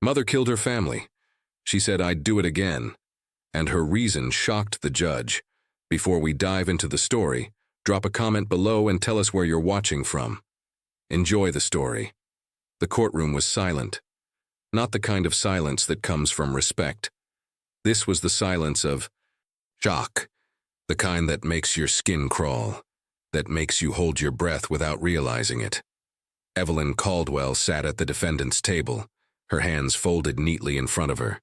Mother killed her family. She said I'd do it again. And her reason shocked the judge. Before we dive into the story, drop a comment below and tell us where you're watching from. Enjoy the story. The courtroom was silent. Not the kind of silence that comes from respect. This was the silence of shock, the kind that makes your skin crawl, that makes you hold your breath without realizing it. Evelyn Caldwell sat at the defendant's table, her hands folded neatly in front of her.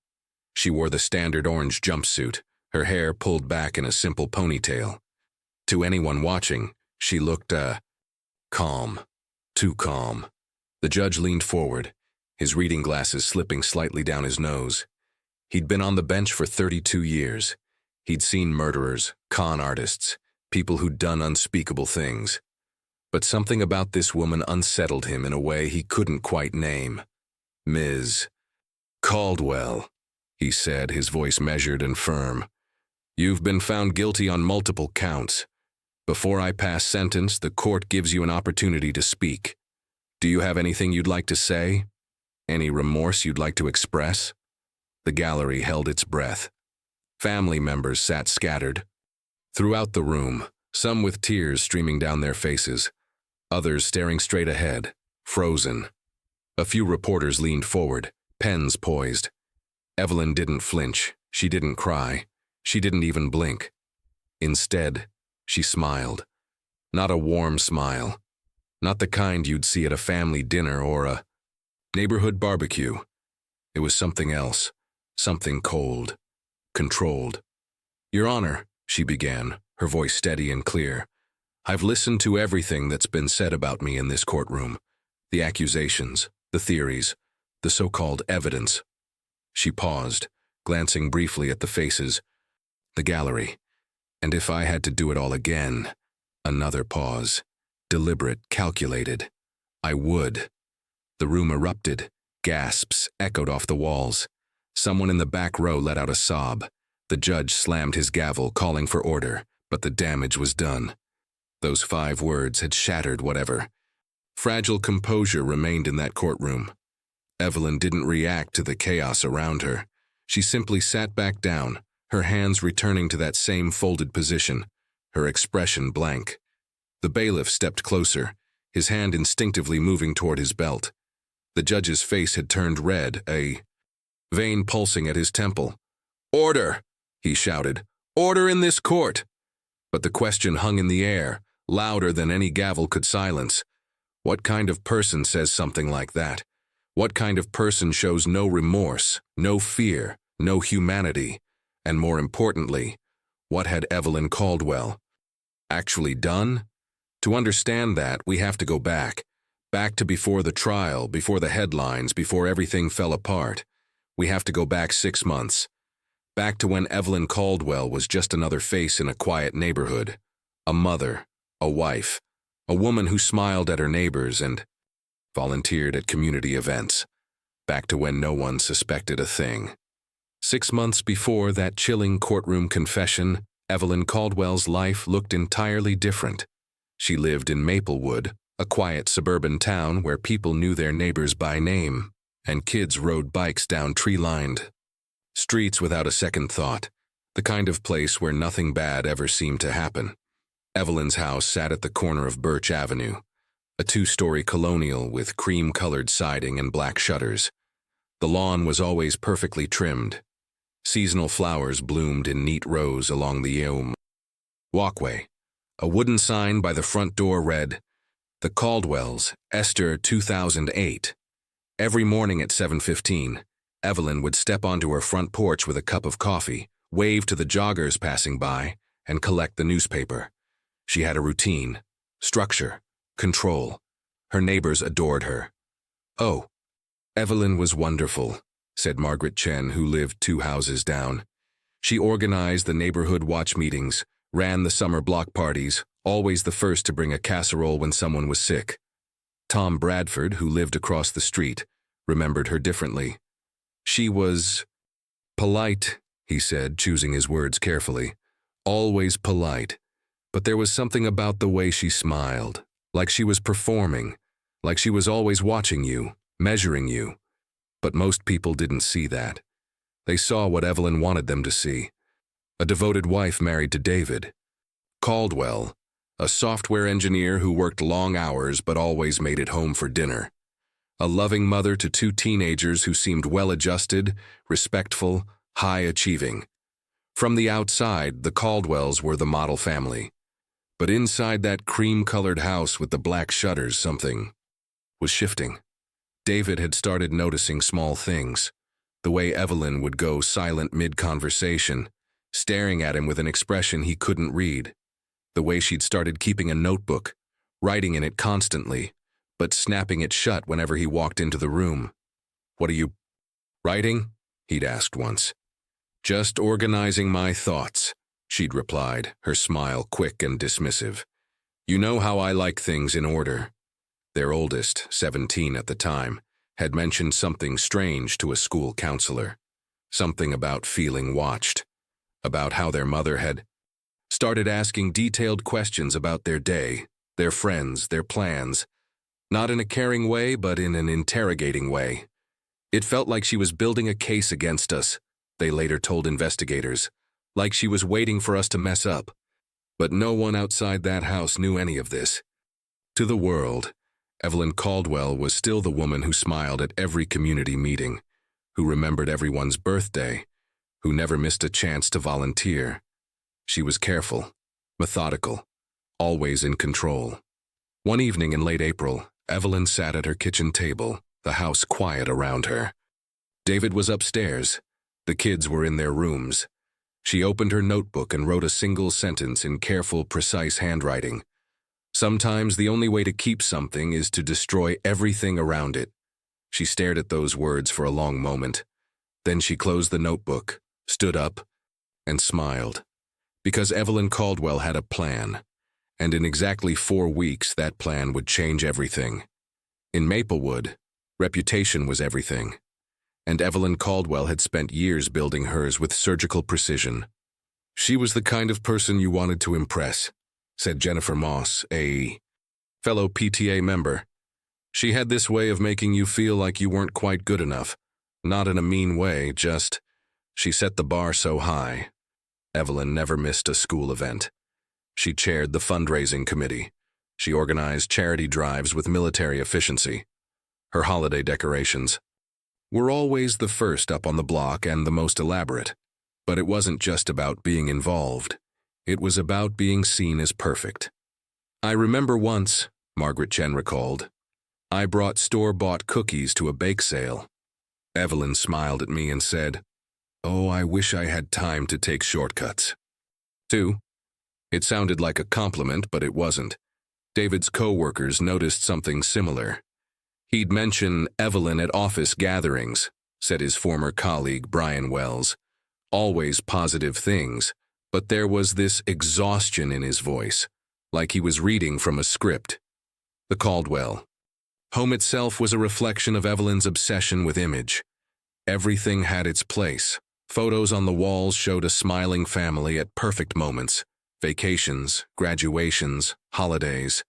She wore the standard orange jumpsuit, her hair pulled back in a simple ponytail. To anyone watching, she looked, calm. Too calm. The judge leaned forward, his reading glasses slipping slightly down his nose. He'd been on the bench for 32 years. He'd seen murderers, con artists, people who'd done unspeakable things. But something about this woman unsettled him in a way he couldn't quite name. Ms. Caldwell, he said, his voice measured and firm. You've been found guilty on multiple counts. Before I pass sentence, the court gives you an opportunity to speak. Do you have anything you'd like to say? Any remorse you'd like to express? The gallery held its breath. Family members sat scattered. Throughout the room, some with tears streaming down their faces, others staring straight ahead, frozen. A few reporters leaned forward, pens poised. Evelyn didn't flinch, she didn't cry, she didn't even blink. Instead, she smiled. Not a warm smile. Not the kind you'd see at a family dinner or a neighborhood barbecue. It was something else, something cold, controlled. Your Honor, she began, her voice steady and clear. I've listened to everything that's been said about me in this courtroom. The accusations, the theories, the so-called evidence. She paused, glancing briefly at the faces, the gallery. And if I had to do it all again, another pause, deliberate, calculated, I would. The room erupted, gasps echoed off the walls. Someone in the back row let out a sob. The judge slammed his gavel, calling for order, but the damage was done. Those 5 words had shattered whatever. Fragile composure remained in that courtroom. Evelyn didn't react to the chaos around her. She simply sat back down, her hands returning to that same folded position, her expression blank. The bailiff stepped closer, his hand instinctively moving toward his belt. The judge's face had turned red, a vein pulsing at his temple. Order, he shouted. Order in this court. But the question hung in the air, louder than any gavel could silence. What kind of person says something like that? What kind of person shows no remorse, no fear, no humanity? And more importantly, what had Evelyn Caldwell actually done? To understand that, we have to go back to before the trial, before the headlines, before everything fell apart. We have to go back 6 months. Back to when Evelyn Caldwell was just another face in a quiet neighborhood. A mother, a wife, a woman who smiled at her neighbors and volunteered at community events. Back to when no one suspected a thing. 6 months before that chilling courtroom confession, Evelyn Caldwell's life looked entirely different. She lived in Maplewood, a quiet suburban town where people knew their neighbors by name, and kids rode bikes down tree-lined streets without a second thought, the kind of place where nothing bad ever seemed to happen. Evelyn's house sat at the corner of Birch Avenue, a 2-story colonial with cream-colored siding and black shutters. The lawn was always perfectly trimmed. Seasonal flowers bloomed in neat rows along the walkway. A wooden sign by the front door read, The Caldwells, Esther 2008. Every morning at 7:15, Evelyn would step onto her front porch with a cup of coffee, wave to the joggers passing by, and collect the newspaper. She had a routine, structure, control. Her neighbors adored her. Oh, Evelyn was wonderful, said Margaret Chen, who lived 2 houses down. She organized the neighborhood watch meetings, ran the summer block parties, always the first to bring a casserole when someone was sick. Tom Bradford, who lived across the street, remembered her differently. She was polite, he said, choosing his words carefully. Always polite. But there was something about the way she smiled, like she was performing, like she was always watching you, measuring you. But most people didn't see that. They saw what Evelyn wanted them to see. A devoted wife married to David. Caldwell, a software engineer who worked long hours but always made it home for dinner. A loving mother to two teenagers who seemed well-adjusted, respectful, high-achieving. From the outside, the Caldwells were the model family. But inside that cream-colored house with the black shutters, something was shifting. David had started noticing small things. The way Evelyn would go silent mid-conversation, staring at him with an expression he couldn't read. The way she'd started keeping a notebook, writing in it constantly, but snapping it shut whenever he walked into the room. "What are you writing?" he'd asked once. "Just organizing my thoughts," she'd replied, her smile quick and dismissive. "You know how I like things in order." Their oldest, 17 at the time, had mentioned something strange to a school counselor. Something about feeling watched. About how their mother had started asking detailed questions about their day, their friends, their plans. Not in a caring way, but in an interrogating way. "It felt like she was building a case against us," they later told investigators, "like she was waiting for us to mess up." But no one outside that house knew any of this. To the world, Evelyn Caldwell was still the woman who smiled at every community meeting, who remembered everyone's birthday, who never missed a chance to volunteer. She was careful, methodical, always in control. One evening in late April, Evelyn sat at her kitchen table, the house quiet around her. David was upstairs. The kids were in their rooms. She opened her notebook and wrote a single sentence in careful, precise handwriting. Sometimes the only way to keep something is to destroy everything around it. She stared at those words for a long moment. Then she closed the notebook, stood up, and smiled. Because Evelyn Caldwell had a plan. And in exactly 4 weeks, that plan would change everything. In Maplewood, reputation was everything. And Evelyn Caldwell had spent years building hers with surgical precision. "She was the kind of person you wanted to impress," said Jennifer Moss, a fellow PTA member. "She had this way of making you feel like you weren't quite good enough. Not in a mean way, just she set the bar so high." Evelyn never missed a school event. She chaired the fundraising committee. She organized charity drives with military efficiency. Her holiday decorations were always the first up on the block and the most elaborate. But it wasn't just about being involved. It was about being seen as perfect. "I remember once," Margaret Chen recalled, "I brought store-bought cookies to a bake sale. Evelyn smiled at me and said, 'Oh, I wish I had time to take shortcuts.'" 2. It sounded like a compliment, but it wasn't. David's co-workers noticed something similar. "He'd mention Evelyn at office gatherings," said his former colleague Brian Wells. "Always positive things, but there was this exhaustion in his voice, like he was reading from a script." The Caldwell home itself was a reflection of Evelyn's obsession with image. Everything had its place. Photos on the walls showed a smiling family at perfect moments. Vacations, graduations, holidays.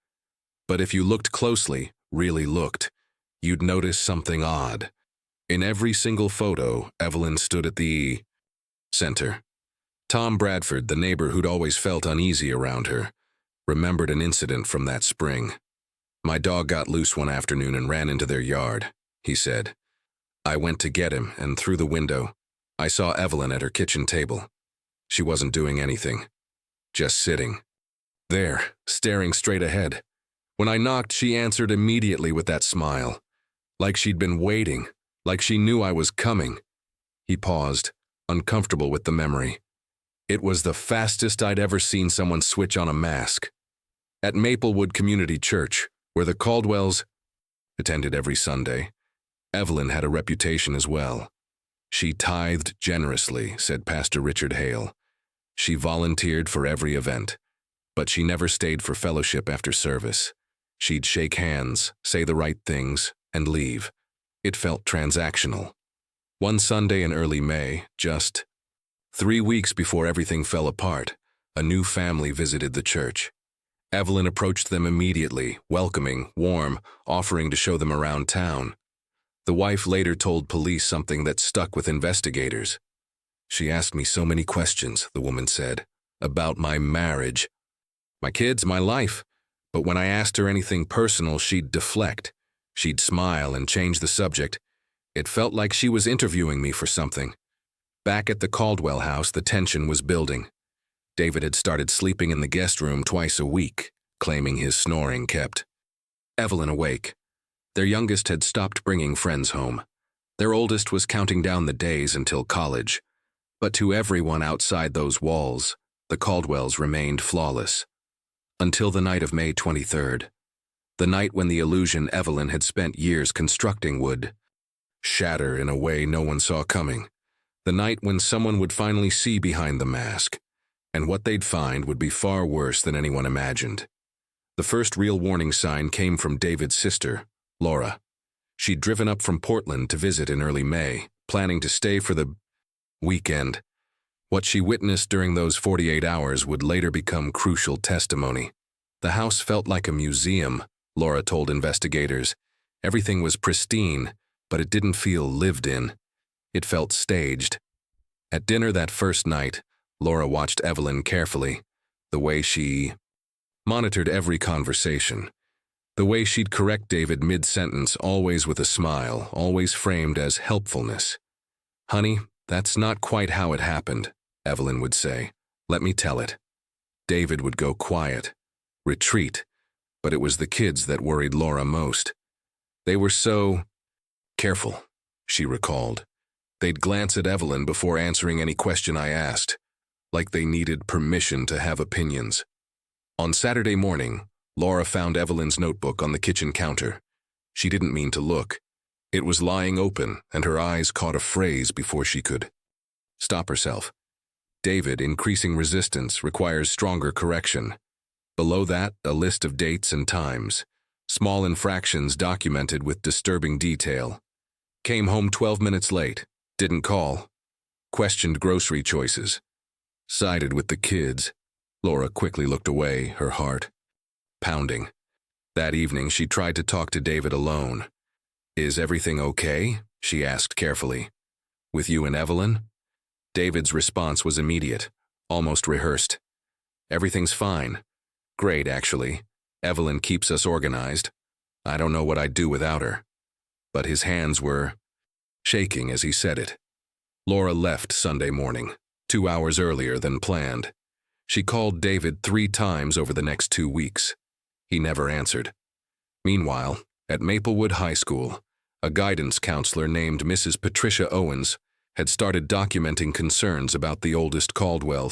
But if you looked closely, really looked, you'd notice something odd. In every single photo, Evelyn stood at the center. Tom Bradford, the neighbor who'd always felt uneasy around her, remembered an incident from that spring. "My dog got loose one afternoon and ran into their yard," he said. "I went to get him, and through the window, I saw Evelyn at her kitchen table. She wasn't doing anything. Just sitting there, staring straight ahead. When I knocked, she answered immediately with that smile, like she'd been waiting, like she knew I was coming." He paused, uncomfortable with the memory. "It was the fastest I'd ever seen someone switch on a mask." At Maplewood Community Church, where the Caldwells attended every Sunday, Evelyn had a reputation as well. "She tithed generously," said Pastor Richard Hale. "She volunteered for every event, but she never stayed for fellowship after service. She'd shake hands, say the right things, and leave. It felt transactional." One Sunday in early May, just 3 weeks before everything fell apart, a new family visited the church. Evelyn approached them immediately, welcoming, warm, offering to show them around town. The wife later told police something that stuck with investigators. She asked me so many questions, the woman said, about my marriage, my kids, my life. But when I asked her anything personal, she'd deflect. She'd smile and change the subject. It felt like she was interviewing me for something. Back at the Caldwell house, the tension was building. David had started sleeping in the guest room twice a week, claiming his snoring kept Evelyn awake. Their youngest had stopped bringing friends home. Their oldest was counting down the days until college. But to everyone outside those walls, the Caldwells remained flawless. Until the night of May 23rd. The night when the illusion Evelyn had spent years constructing would shatter in a way no one saw coming. The night when someone would finally see behind the mask, and what they'd find would be far worse than anyone imagined. The first real warning sign came from David's sister, Laura. She'd driven up from Portland to visit in early May, planning to stay for the weekend. What she witnessed during those 48 hours would later become crucial testimony. The house felt like a museum, Laura told investigators. Everything was pristine, but it didn't feel lived in. It felt staged. At dinner that first night, Laura watched Evelyn carefully, the way she monitored every conversation, the way she'd correct David mid-sentence, always with a smile, always framed as helpfulness. "Honey, that's not quite how it happened," Evelyn would say. "Let me tell it." David would go quiet, retreat, but it was the kids that worried Laura most. They were so careful, she recalled. They'd glance at Evelyn before answering any question I asked, like they needed permission to have opinions. On Saturday morning, Laura found Evelyn's notebook on the kitchen counter. She didn't mean to look. It was lying open, and her eyes caught a phrase before she could stop herself. David, increasing resistance, requires stronger correction. Below that, a list of dates and times. Small infractions documented with disturbing detail. Came home 12 minutes late. Didn't call. Questioned grocery choices. Sided with the kids. Laura quickly looked away, her heart pounding. That evening, she tried to talk to David alone. "Is everything okay?" she asked carefully. "With you and Evelyn?" David's response was immediate, almost rehearsed. "Everything's fine. Great, actually. Evelyn keeps us organized. I don't know what I'd do without her." But his hands were shaking as he said it. Laura left Sunday morning, 2 hours earlier than planned. She called David 3 times over the next 2 weeks. He never answered. Meanwhile, at Maplewood High School, a guidance counselor named Mrs. Patricia Owens had started documenting concerns about the oldest Caldwell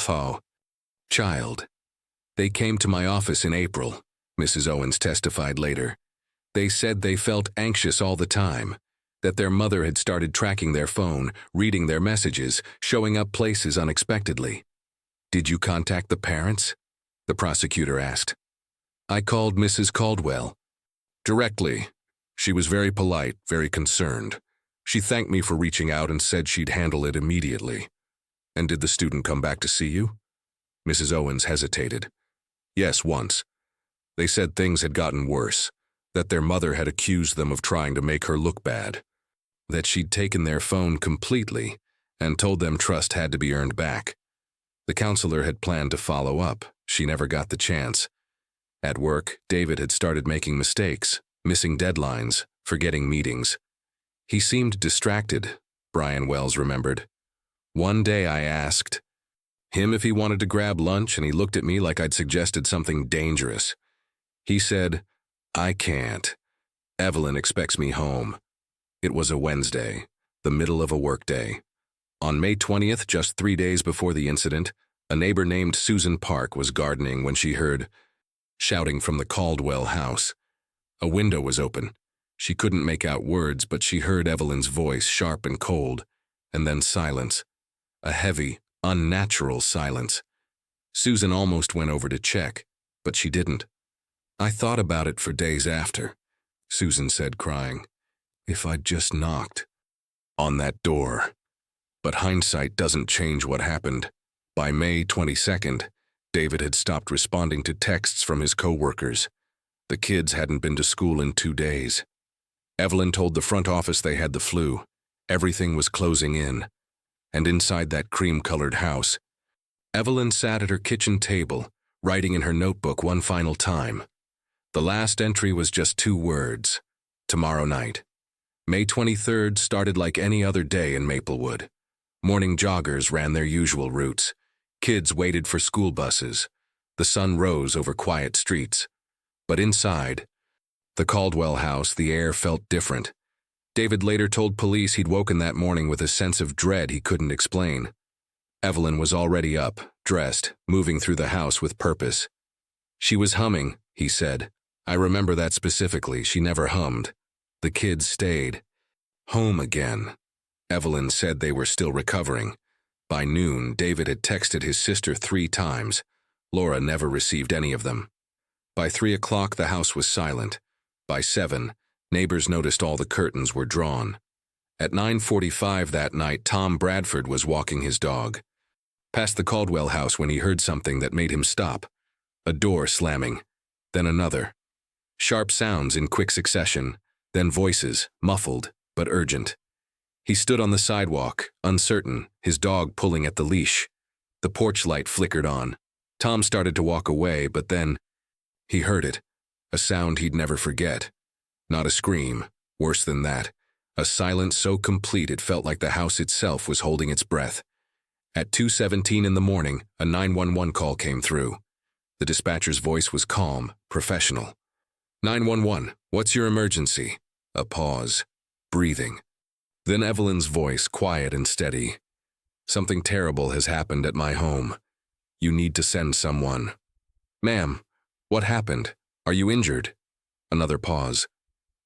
child. "They came to my office in April," Mrs. Owens testified later. "They said they felt anxious all the time, that their mother had started tracking their phone, reading their messages, showing up places unexpectedly." "Did you contact the parents?" the prosecutor asked. "I called Mrs. Caldwell directly. She was very polite, very concerned. She thanked me for reaching out and said she'd handle it immediately." "And did the student come back to see you?" Mrs. Owens hesitated. "Yes, once. They said things had gotten worse, that their mother had accused them of trying to make her look bad, that she'd taken their phone completely and told them trust had to be earned back. The counselor had planned to follow up. She never got the chance. At work, David had started making mistakes, missing deadlines, forgetting meetings. He seemed distracted, Brian Wells remembered. One day I asked him if he wanted to grab lunch, and he looked at me like I'd suggested something dangerous. He said, "I can't. Evelyn expects me home." It was a Wednesday, the middle of a workday. On May 20th, just 3 days before the incident, a neighbor named Susan Park was gardening when she heard shouting from the Caldwell house. A window was open. She couldn't make out words, but she heard Evelyn's voice, sharp and cold, and then silence. A heavy, unnatural silence. Susan almost went over to check, but she didn't. "I thought about it for days after," Susan said, crying. "If I'd just knocked on that door." But hindsight doesn't change what happened. By May 22nd, David had stopped responding to texts from his co-workers. The kids hadn't been to school in 2 days. Evelyn told the front office they had the flu. Everything was closing in. And inside that cream-colored house, Evelyn sat at her kitchen table, writing in her notebook one final time. The last entry was just 2 words: tomorrow night. May 23rd started like any other day in Maplewood. Morning joggers ran their usual routes. Kids waited for school buses. The sun rose over quiet streets. But inside the Caldwell house, the air felt different. David later told police he'd woken that morning with a sense of dread he couldn't explain. Evelyn was already up, dressed, moving through the house with purpose. She was humming, he said. I remember that specifically. She never hummed. The kids stayed. Home again. Evelyn said they were still recovering. By noon, David had texted his sister 3 times. Laura never received any of them. By 3 o'clock, the house was silent. By 7, neighbors noticed all the curtains were drawn. At 9:45 that night, Tom Bradford was walking his dog past the Caldwell house when he heard something that made him stop. A door slamming, then another. Sharp sounds in quick succession, then voices, muffled but urgent. He stood on the sidewalk, uncertain, his dog pulling at the leash. The porch light flickered on. Tom started to walk away, but then he heard it, a sound he'd never forget. Not a scream, worse than that. A silence so complete it felt like the house itself was holding its breath. At 2:17 in the morning, a 911 call came through. The dispatcher's voice was calm, professional. 911, what's your emergency? A pause. Breathing. Then Evelyn's voice, quiet and steady. Something terrible has happened at my home. You need to send someone. Ma'am, what happened? Are you injured? Another pause.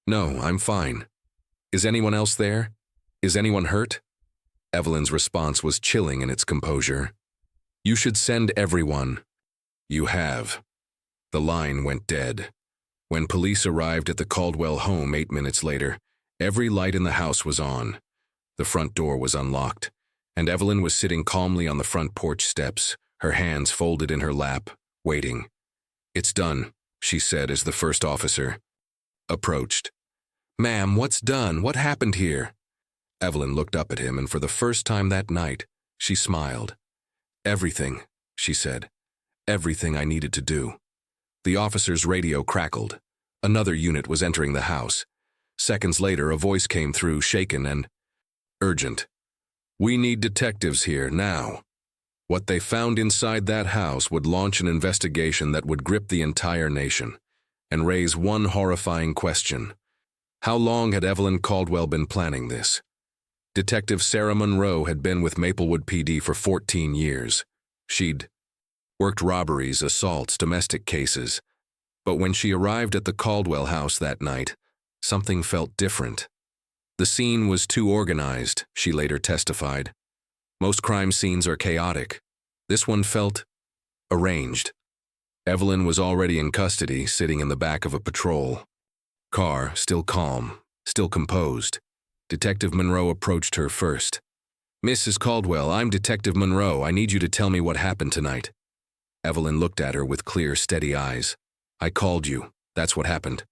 No, I'm fine. Is anyone else there? Is anyone hurt? Evelyn's response was chilling in its composure. You should send everyone. You have. The line went dead. When police arrived at the Caldwell home 8 minutes later, every light in the house was on. The front door was unlocked, and Evelyn was sitting calmly on the front porch steps, her hands folded in her lap, waiting. It's done, she said as the first officer approached. Ma'am, what's done? What happened here? Evelyn looked up at him, and for the first time that night, she smiled. Everything, she said. Everything I needed to do. The officer's radio crackled. Another unit was entering the house. Seconds later, a voice came through, shaken and urgent. We need detectives here, now. What they found inside that house would launch an investigation that would grip the entire nation and raise one horrifying question. How long had Evelyn Caldwell been planning this? Detective Sarah Monroe had been with Maplewood PD for 14 years. She'd worked robberies, assaults, domestic cases. But when she arrived at the Caldwell house that night, something felt different. The scene was too organized, she later testified. Most crime scenes are chaotic. This one felt arranged. Evelyn was already in custody, sitting in the back of a patrol car, still calm, still composed. Detective Monroe approached her first. Mrs. Caldwell, I'm Detective Monroe. I need you to tell me what happened tonight. Evelyn looked at her with clear, steady eyes. I called you. That's what happened.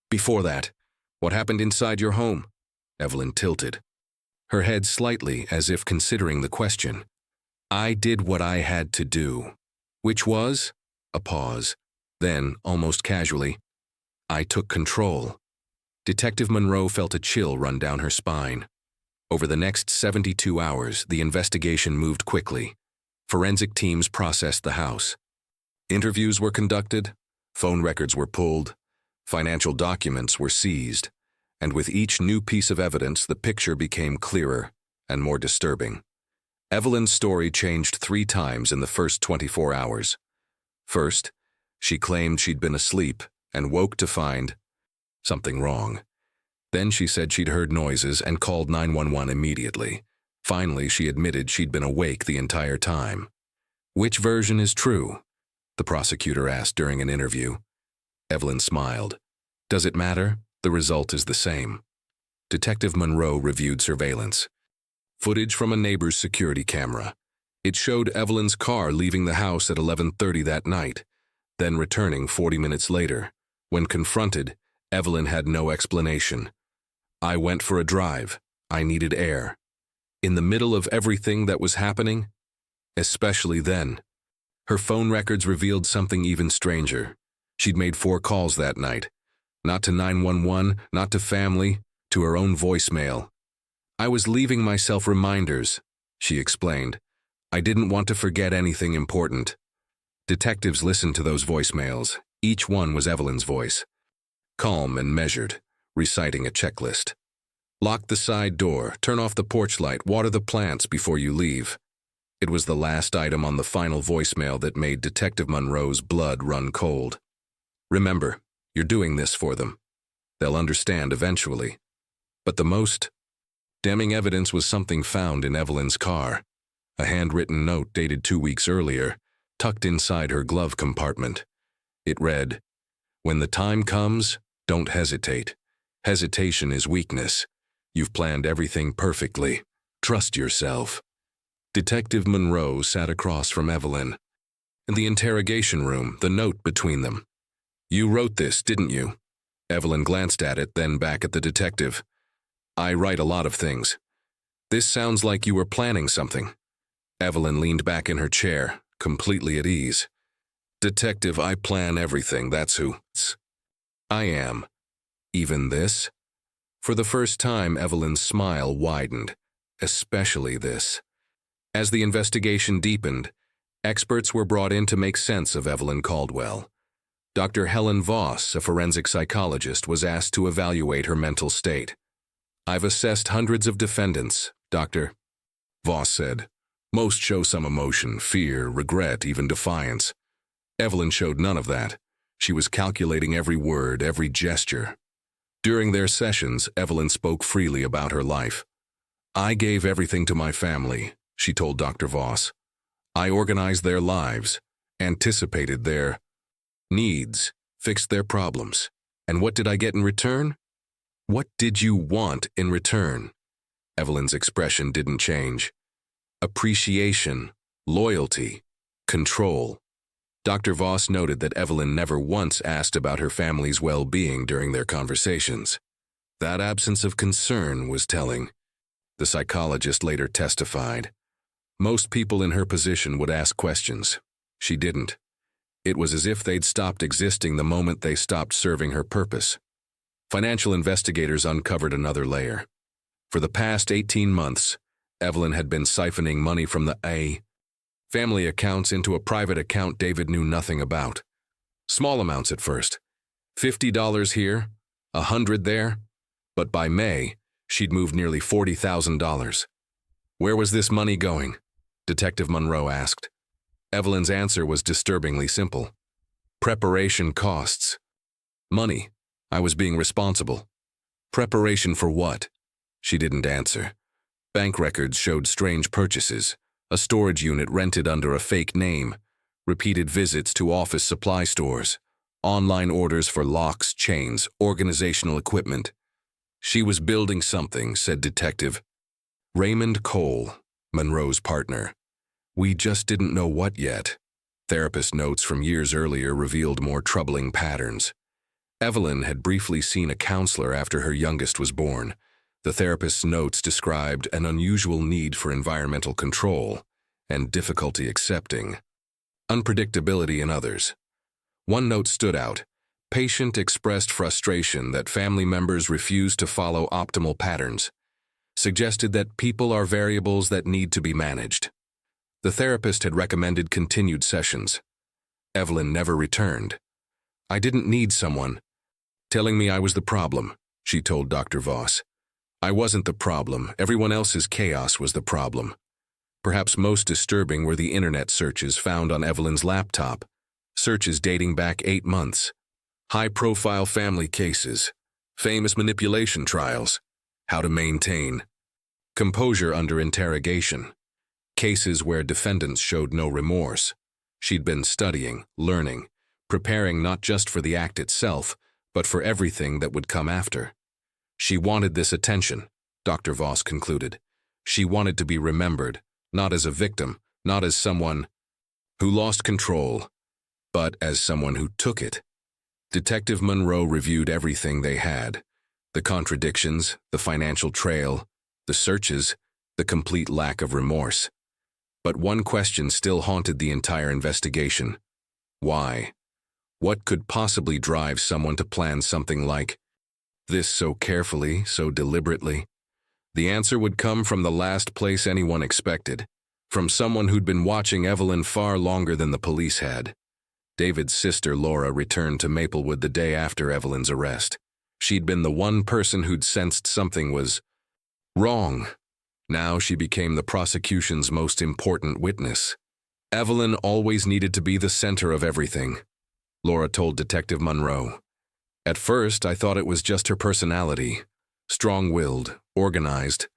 Before that, what happened inside your home? Evelyn tilted, her head slightly as if considering the question. I did what I had to do. Which was? A pause. Then, almost casually, I took control. Detective Monroe felt a chill run down her spine. Over the next 72 hours, the investigation moved quickly. Forensic teams processed the house. Interviews were conducted, phone records were pulled, financial documents were seized, and with each new piece of evidence, the picture became clearer and more disturbing. Evelyn's story changed 3 times in the first 24 hours. First, she claimed she'd been asleep and woke to find something wrong. Then she said she'd heard noises and called 911 immediately. Finally, she admitted she'd been awake the entire time. Which version is true? The prosecutor asked during an interview. Evelyn smiled. Does it matter? The result is the same. Detective Monroe reviewed surveillance. Footage from a neighbor's security camera. It showed Evelyn's car leaving the house at 11:30 that night, then returning 40 minutes later. When confronted, Evelyn had no explanation. I went for a drive. I needed air. In the middle of everything that was happening, especially then, her phone records revealed something even stranger. She'd made 4 calls that night. Not to 911, not to family, to her own voicemail. I was leaving myself reminders, she explained. I didn't want to forget anything important. Detectives listened to those voicemails. Each one was Evelyn's voice. Calm and measured, reciting a checklist. Lock the side door, turn off the porch light, water the plants before you leave. It was the last item on the final voicemail that made Detective Monroe's blood run cold. Remember, you're doing this for them. They'll understand eventually. But the most damning evidence was something found in Evelyn's car. A handwritten note dated 2 weeks earlier, tucked inside her glove compartment. It read, "When the time comes, don't hesitate. Hesitation is weakness. You've planned everything perfectly. Trust yourself." Detective Monroe sat across from Evelyn. In the interrogation room, the note between them. "You wrote this, didn't you?" Evelyn glanced at it, then back at the detective. "I write a lot of things. This sounds like you were planning something." Evelyn leaned back in her chair, completely at ease. "Detective, I plan everything, that's who I am. Even this?" For the first time, Evelyn's smile widened, especially this. As the investigation deepened, experts were brought in to make sense of Evelyn Caldwell. Dr. Helen Voss, a forensic psychologist, was asked to evaluate her mental state. "I've assessed hundreds of defendants, Dr." Voss said. "Most show some emotion, fear, regret, even defiance. Evelyn showed none of that. She was calculating every word, every gesture." During their sessions, Evelyn spoke freely about her life. "I gave everything to my family," she told Dr. Voss. "I organized their lives, anticipated their needs, fixed their problems. And what did I get in return?" "What did you want in return?" Evelyn's expression didn't change. "Appreciation, loyalty, control." Dr. Voss noted that Evelyn never once asked about her family's well-being during their conversations. That absence of concern was telling. The psychologist later testified. Most people in her position would ask questions. She didn't. It was as if they'd stopped existing the moment they stopped serving her purpose. Financial investigators uncovered another layer. For the past 18 months, Evelyn had been siphoning money from the family accounts into a private account David knew nothing about. Small amounts at first. $50 here, $100 there. But by May, she'd moved nearly $40,000. Where was this money going? Detective Monroe asked. Evelyn's answer was disturbingly simple. Preparation costs. Money. I was being responsible. Preparation for what? She didn't answer. Bank records showed strange purchases, a storage unit rented under a fake name, repeated visits to office supply stores, online orders for locks, chains, organizational equipment. She was building something, said Detective Raymond Cole, Monroe's partner. We just didn't know what yet. Therapist notes from years earlier revealed more troubling patterns. Evelyn had briefly seen a counselor after her youngest was born. The therapist's notes described an unusual need for environmental control and difficulty accepting unpredictability in others. One note stood out. Patient expressed frustration that family members refused to follow optimal patterns, suggested that people are variables that need to be managed. The therapist had recommended continued sessions. Evelyn never returned. I didn't need someone telling me I was the problem, she told Dr. Voss. I wasn't the problem. Everyone else's chaos was the problem. Perhaps most disturbing were the internet searches found on Evelyn's laptop, searches dating back 8 months. High-profile family cases, famous manipulation trials, how to maintain composure under interrogation, cases where defendants showed no remorse. She'd been studying, learning, preparing not just for the act itself, but for everything that would come after. She wanted this attention, Dr. Voss concluded. She wanted to be remembered, not as a victim, not as someone who lost control, but as someone who took it. Detective Monroe reviewed everything they had. The The contradictions, the financial trail, the searches, the complete lack of remorse. But one question still haunted the entire investigation. Why? What could possibly drive someone to plan something like this so carefully, so deliberately? The answer would come from the last place anyone expected, from someone who'd been watching Evelyn far longer than the police had. David's sister Laura returned to Maplewood the day after Evelyn's arrest. She'd been the one person who'd sensed something was wrong. Now she became the prosecution's most important witness. Evelyn always needed to be the center of everything, Laura told Detective Monroe. At first, I thought it was just her personality, strong-willed, organized,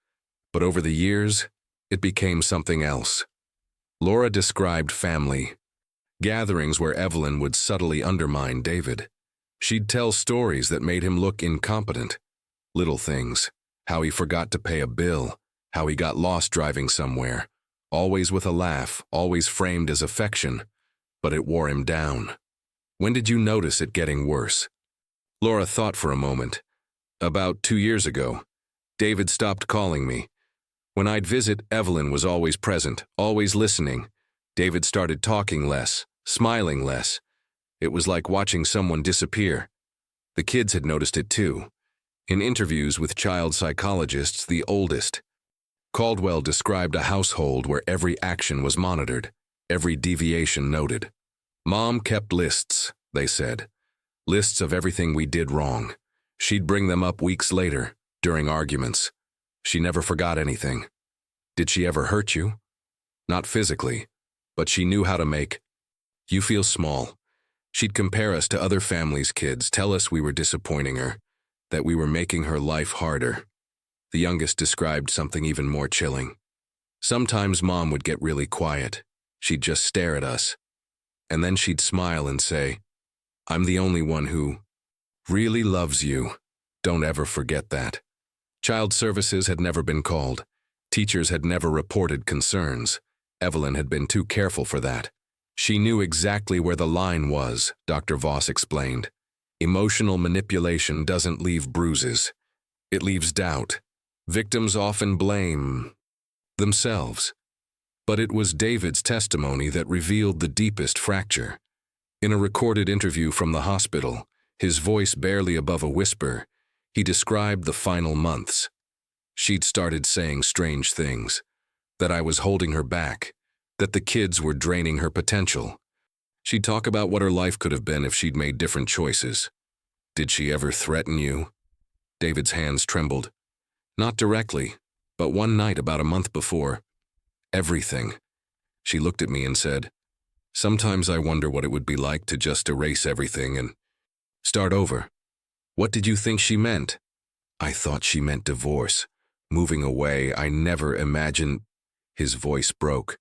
but over the years, it became something else. Laura described family, gatherings where Evelyn would subtly undermine David. She'd tell stories that made him look incompetent. Little things, how he forgot to pay a bill, how he got lost driving somewhere, always with a laugh, always framed as affection, but it wore him down. When did you notice it getting worse? Laura thought for a moment. About 2 years ago. David stopped calling me. When I'd visit, Evelyn was always present, always listening. David started talking less, smiling less. It was like watching someone disappear. The kids had noticed it too. In interviews with child psychologists, the oldest, Caldwell described a household where every action was monitored, every deviation noted. Mom kept lists, they said. Lists of everything we did wrong. She'd bring them up weeks later, during arguments. She never forgot anything. Did she ever hurt you? Not physically, but she knew how to make you feel small. She'd compare us to other families' kids, tell us we were disappointing her, that we were making her life harder. The youngest described something even more chilling. Sometimes Mom would get really quiet. She'd just stare at us. And then she'd smile and say, "I'm the only one who really loves you. Don't ever forget that." Child services had never been called. Teachers had never reported concerns. Evelyn had been too careful for that. She knew exactly where the line was, Dr. Voss explained. Emotional manipulation doesn't leave bruises. It leaves doubt. Victims often blame themselves. But it was David's testimony that revealed the deepest fracture. In a recorded interview from the hospital, his voice barely above a whisper, he described the final months. She'd started saying strange things, that I was holding her back, that the kids were draining her potential. She'd talk about what her life could have been if she'd made different choices. Did she ever threaten you? David's hands trembled. Not directly, but one night about a month before. Everything. She looked at me and said, "Sometimes I wonder what it would be like to just erase everything and start over." What did you think she meant? I thought she meant divorce. Moving away, I never imagined. His voice broke.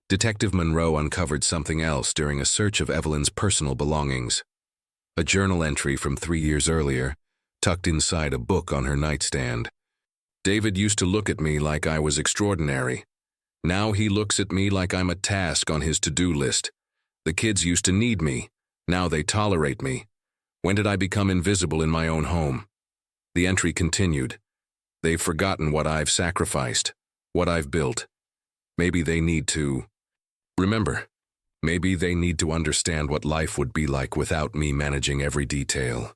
Detective Monroe uncovered something else during a search of Evelyn's personal belongings. A journal entry from 3 years earlier, tucked inside a book on her nightstand. David used to look at me like I was extraordinary. Now he looks at me like I'm a task on his to-do list. The kids used to need me. Now they tolerate me. When did I become invisible in my own home? The entry continued. They've forgotten what I've sacrificed, what I've built. Maybe they need to remember. Maybe they need to understand what life would be like without me managing every detail.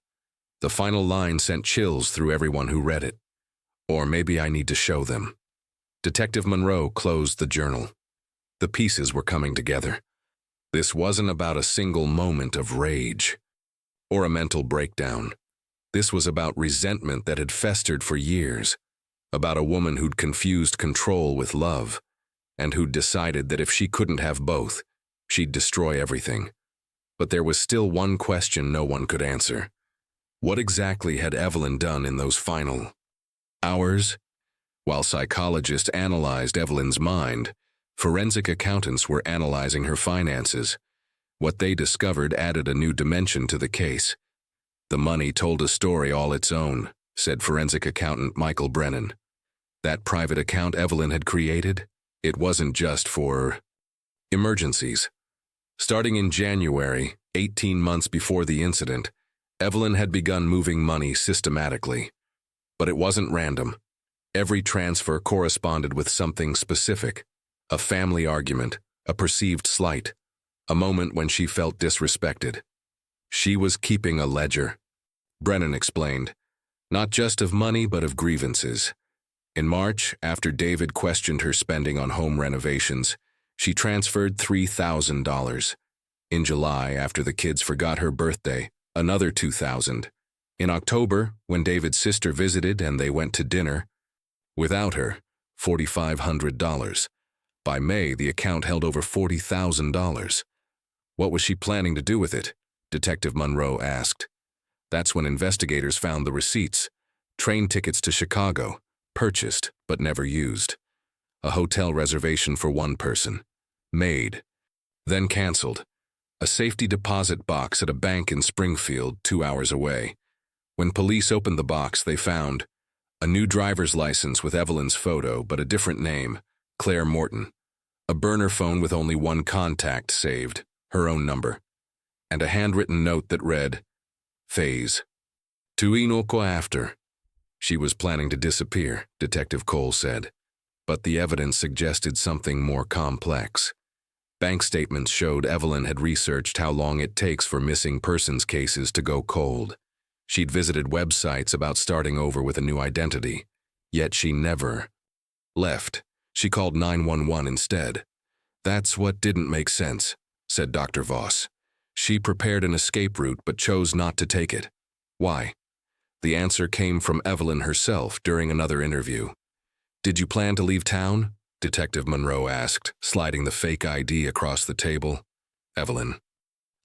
The final line sent chills through everyone who read it. Or maybe I need to show them. Detective Monroe closed the journal. The pieces were coming together. This wasn't about a single moment of rage or a mental breakdown. This was about resentment that had festered for years, about a woman who'd confused control with love, and who'd decided that if she couldn't have both, she'd destroy everything. But there was still one question no one could answer. What exactly had Evelyn done in those final hours? While psychologists analyzed Evelyn's mind, forensic accountants were analyzing her finances. What they discovered added a new dimension to the case. The money told a story all its own, said forensic accountant Michael Brennan. That private account Evelyn had created, it wasn't just for emergencies. Starting in January, 18 months before the incident, Evelyn had begun moving money systematically. But it wasn't random. Every transfer corresponded with something specific. A family argument, a perceived slight, a moment when she felt disrespected. She was keeping a ledger. Brennan explained, not just of money but of grievances. In March, after David questioned her spending on home renovations, she transferred $3,000. In July, after the kids forgot her birthday, another $2,000. In October, when David's sister visited and they went to dinner, without her, $4,500. By May, the account held over $40,000. What was she planning to do with it? Detective Monroe asked. That's when investigators found the receipts. Train tickets to Chicago, purchased but never used. A hotel reservation for one person, made, then canceled. A safety deposit box at a bank in Springfield, 2 hours away. When police opened the box, they found a new driver's license with Evelyn's photo but a different name, Claire Morton. A burner phone with only one contact saved, her own number. And a handwritten note that read, Phase. Tuinoko after. She was planning to disappear, Detective Cole said. But the evidence suggested something more complex. Bank statements showed Evelyn had researched how long it takes for missing persons cases to go cold. She'd visited websites about starting over with a new identity, yet she never left. She called 911 instead. That's what didn't make sense, said Dr. Voss. She prepared an escape route but chose not to take it. Why? The answer came from Evelyn herself during another interview. Did you plan to leave town? Detective Monroe asked, sliding the fake ID across the table. Evelyn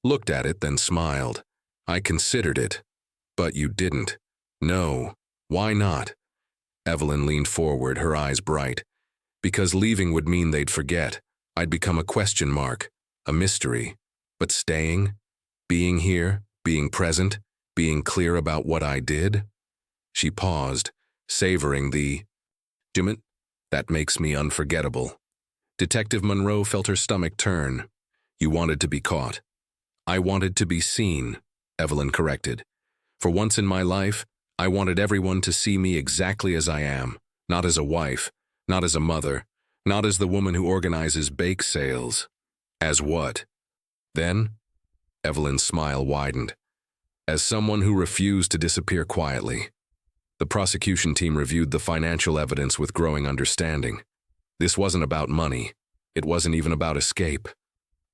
looked at it, then smiled. I considered it. But you didn't. No. Why not? Evelyn leaned forward, her eyes bright. Because leaving would mean they'd forget. I'd become a question mark, a mystery. But staying, being here, being present, being clear about what I did? She paused, savoring the "Jimmy, that makes me unforgettable." Detective Monroe felt her stomach turn. You wanted to be caught. I wanted to be seen, Evelyn corrected. For once in my life, I wanted everyone to see me exactly as I am, not as a wife, not as a mother, not as the woman who organizes bake sales. As what? Then, Evelyn's smile widened. As someone who refused to disappear quietly. The prosecution team reviewed the financial evidence with growing understanding. This wasn't about money. It wasn't even about escape.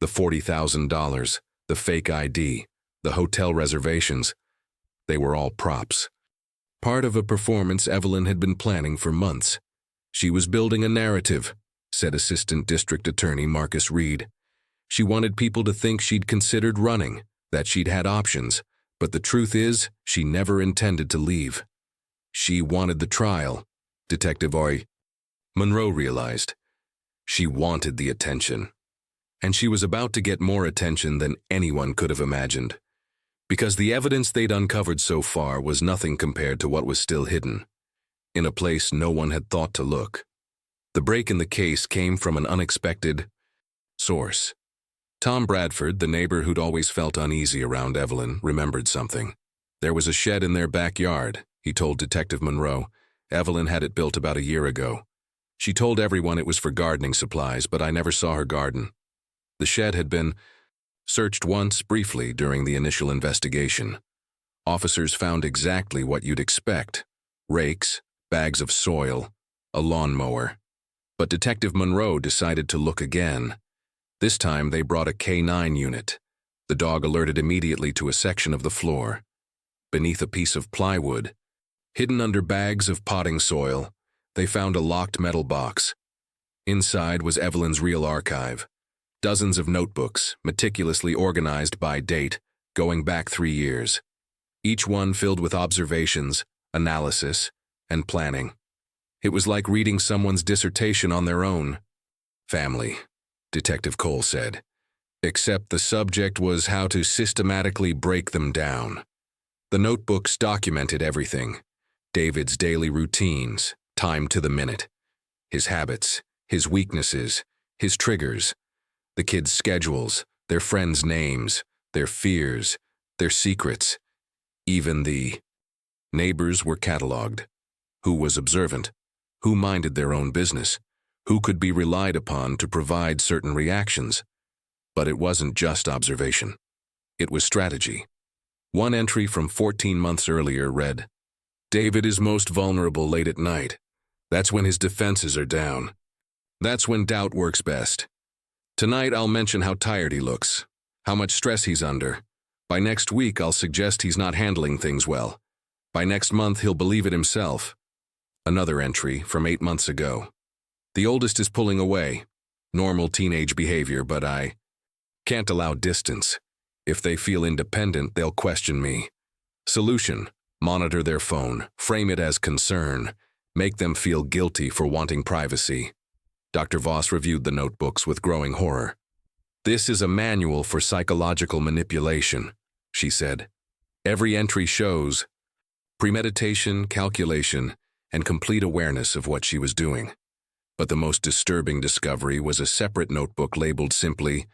The $40,000, the fake ID, the hotel reservations, they were all props. Part of a performance Evelyn had been planning for months. She was building a narrative, said Assistant District Attorney Marcus Reed. She wanted people to think she'd considered running, that she'd had options, but the truth is, she never intended to leave. She wanted the trial, Detective Monroe realized. She wanted the attention. And she was about to get more attention than anyone could have imagined. Because the evidence they'd uncovered so far was nothing compared to what was still hidden, in a place no one had thought to look. The break in the case came from an unexpected source. Tom Bradford, the neighbor who'd always felt uneasy around Evelyn, remembered something. There was a shed in their backyard, he told Detective Monroe. Evelyn had it built about a year ago. She told everyone it was for gardening supplies, but I never saw her garden. The shed had been searched once, briefly, during the initial investigation. Officers found exactly what you'd expect. Rakes, bags of soil, a lawnmower. But Detective Monroe decided to look again. This time they brought a K9 unit. The dog alerted immediately to a section of the floor. Beneath a piece of plywood, hidden under bags of potting soil, they found a locked metal box. Inside was Evelyn's real archive. Dozens of notebooks, meticulously organized by date, going back 3 years. Each one filled with observations, analysis, and planning. It was like reading someone's dissertation on their own. Family, Detective Cole said. Except the subject was how to systematically break them down. The notebooks documented everything. David's daily routines, time to the minute. His habits, his weaknesses, his triggers. The kids' schedules, their friends' names, their fears, their secrets. Even the neighbors were cataloged. who was observant, who minded their own business, who could be relied upon to provide certain reactions. But it wasn't just observation. It was strategy. One entry from 14 months earlier read, "David is most vulnerable late at night. That's when his defenses are down. That's when doubt works best. Tonight I'll mention how tired he looks, how much stress he's under. By next week I'll suggest he's not handling things well. By next month he'll believe it himself." Another entry from 8 months ago. "The oldest is pulling away. Normal teenage behavior, but I can't allow distance. If they feel independent, they'll question me. Solution: monitor their phone, frame it as concern, make them feel guilty for wanting privacy." Dr. Voss reviewed the notebooks with growing horror. "This is a manual for psychological manipulation," she said. Every entry shows premeditation, calculation, and complete awareness of what she was doing. But the most disturbing discovery was a separate notebook labeled simply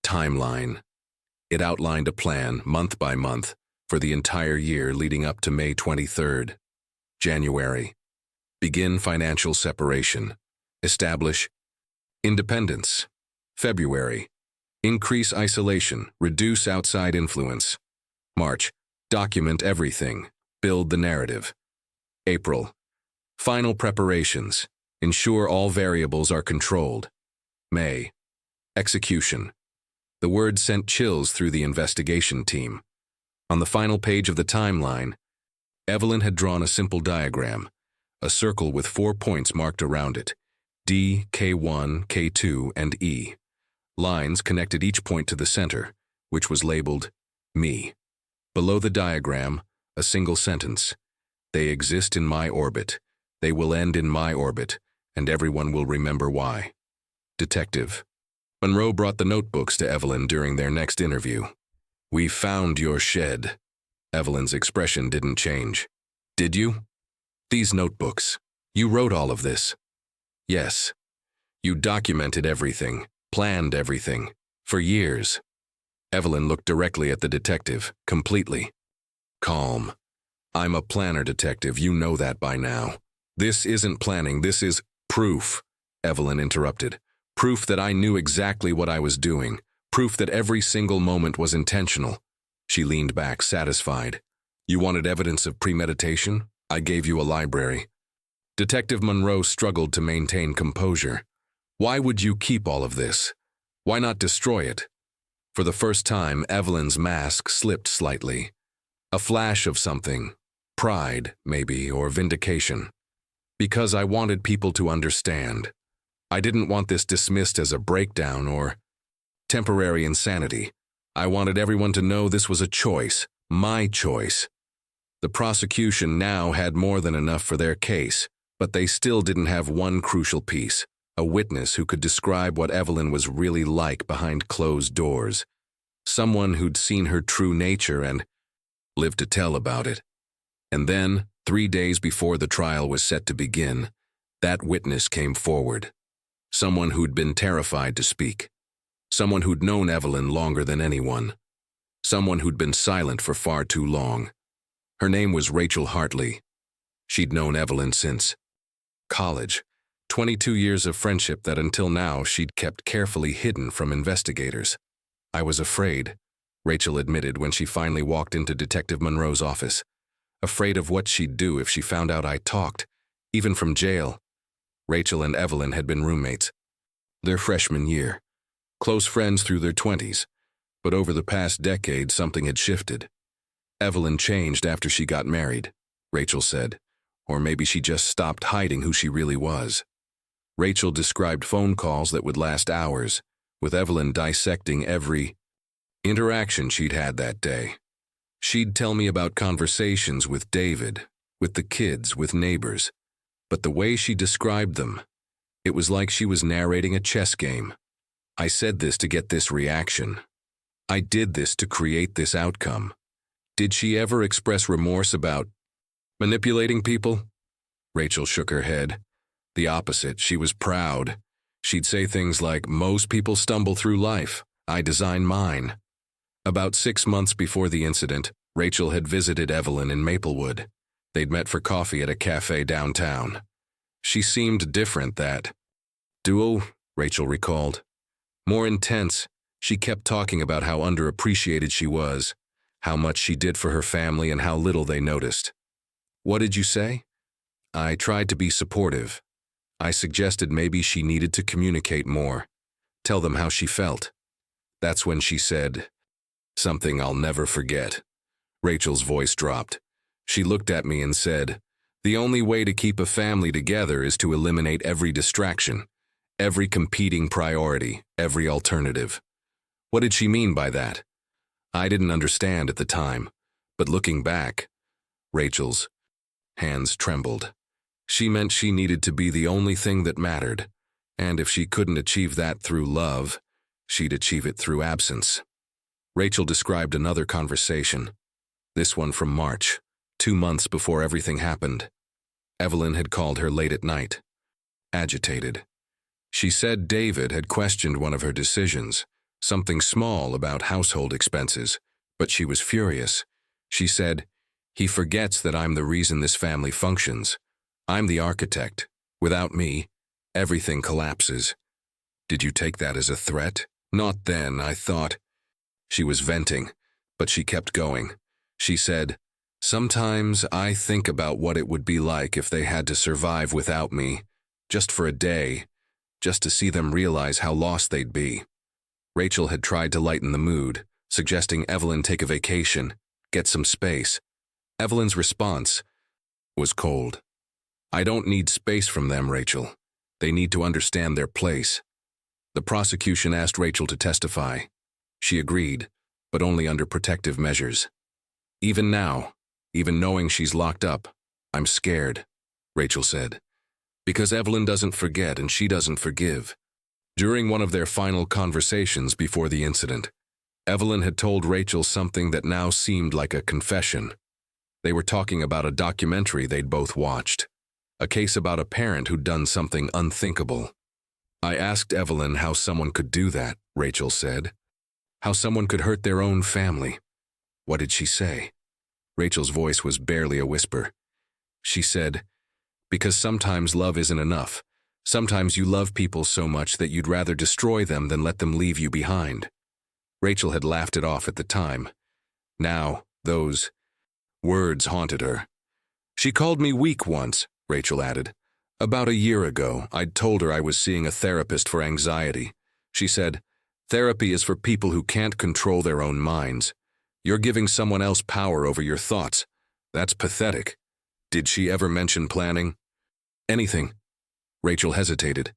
Timeline. It outlined a plan, month by month, for the entire year leading up to May 23rd. January. Begin financial separation. Establish independence. February. Increase isolation, reduce outside influence. March. Document everything, build the narrative. April. Final preparations. Ensure all variables are controlled. May. Execution. The word sent chills through the investigation team. On the final page of the timeline, Evelyn had drawn a simple diagram, a circle with 4 points marked around it, D, K1, K2, and E. Lines connected each point to the center, which was labeled me. Below the diagram, a single sentence. "They exist in my orbit. They will end in my orbit, and everyone will remember why." Detective Monroe brought the notebooks to Evelyn during their next interview. "We found your shed." Evelyn's expression didn't change. "Did you?" "These notebooks. You wrote all of this." "Yes. You documented everything, planned everything, for years." Evelyn looked directly at the detective, completely calm. "I'm a planner, detective. You know that by now." "This isn't planning. This is proof," Evelyn interrupted. "Proof that I knew exactly what I was doing. Proof that every single moment was intentional." She leaned back, satisfied. "You wanted evidence of premeditation? I gave you a library." Detective Monroe struggled to maintain composure. "Why would you keep all of this? Why not destroy it?" For the first time, Evelyn's mask slipped slightly. A flash of something. Pride, maybe, or vindication. "Because I wanted people to understand. I didn't want this dismissed as a breakdown or temporary insanity. I wanted everyone to know this was a choice, my choice." The prosecution now had more than enough for their case, but they still didn't have one crucial piece, a witness who could describe what Evelyn was really like behind closed doors. Someone who'd seen her true nature and lived to tell about it. And then, 3 days before the trial was set to begin, that witness came forward. Someone who'd been terrified to speak. Someone who'd known Evelyn longer than anyone. Someone who'd been silent for far too long. Her name was Rachel Hartley. She'd known Evelyn since college. 22 years of friendship that until now she'd kept carefully hidden from investigators. "I was afraid," Rachel admitted when she finally walked into Detective Monroe's office. "Afraid of what she'd do if she found out I talked, even from jail." Rachel and Evelyn had been roommates. Their freshman year. Close friends through their 20s. But over the past decade, something had shifted. "Evelyn changed after she got married," Rachel said. "Or maybe she just stopped hiding who she really was." Rachel described phone calls that would last hours, with Evelyn dissecting every interaction she'd had that day. She'd tell me about conversations with David, with the kids, with neighbors. But the way she described them, it was like she was narrating a chess game. "I said this to get this reaction. I did this to create this outcome." Did she ever express remorse about manipulating people? Rachel shook her head. The opposite. She was proud. She'd say things like, "Most people stumble through life. I designed mine." About 6 months before the incident, Rachel had visited Evelyn in Maplewood. They'd met for coffee at a cafe downtown. She seemed different that duo, Rachel recalled. More intense, she kept talking about how underappreciated she was, how much she did for her family and how little they noticed. What did you say? I tried to be supportive. I suggested maybe she needed to communicate more, tell them how she felt. That's when she said, something I'll never forget. Rachel's voice dropped. She looked at me and said, the only way to keep a family together is to eliminate every distraction, every competing priority, every alternative. What did she mean by that? I didn't understand at the time, but looking back, Rachel's hands trembled. She meant she needed to be the only thing that mattered, and if she couldn't achieve that through love, she'd achieve it through absence. Rachel described another conversation, this one from March, 2 months before everything happened. Evelyn had called her late at night, agitated. She said David had questioned one of her decisions, something small about household expenses, but she was furious. She said, he forgets that I'm the reason this family functions. I'm the architect. Without me, everything collapses. Did you take that as a threat? Not then, I thought. She was venting, but she kept going. She said, sometimes I think about what it would be like if they had to survive without me, just for a day, just to see them realize how lost they'd be. Rachel had tried to lighten the mood, suggesting Evelyn take a vacation, get some space. Evelyn's response was cold. I don't need space from them, Rachel. They need to understand their place. The prosecution asked Rachel to testify. She agreed, but only under protective measures. Even now, even knowing she's locked up, I'm scared, Rachel said. Because Evelyn doesn't forget and she doesn't forgive. During one of their final conversations before the incident, Evelyn had told Rachel something that now seemed like a confession. They were talking about a documentary they'd both watched, a case about a parent who'd done something unthinkable. I asked Evelyn how someone could do that, Rachel said. How someone could hurt their own family. What did she say? Rachel's voice was barely a whisper. She said, because sometimes love isn't enough. Sometimes you love people so much that you'd rather destroy them than let them leave you behind. Rachel had laughed it off at the time. Now, those words haunted her. She called me weak once, Rachel added. About a year ago, I'd told her I was seeing a therapist for anxiety. She said, therapy is for people who can't control their own minds. You're giving someone else power over your thoughts. That's pathetic. Did she ever mention planning? Anything. Rachel hesitated.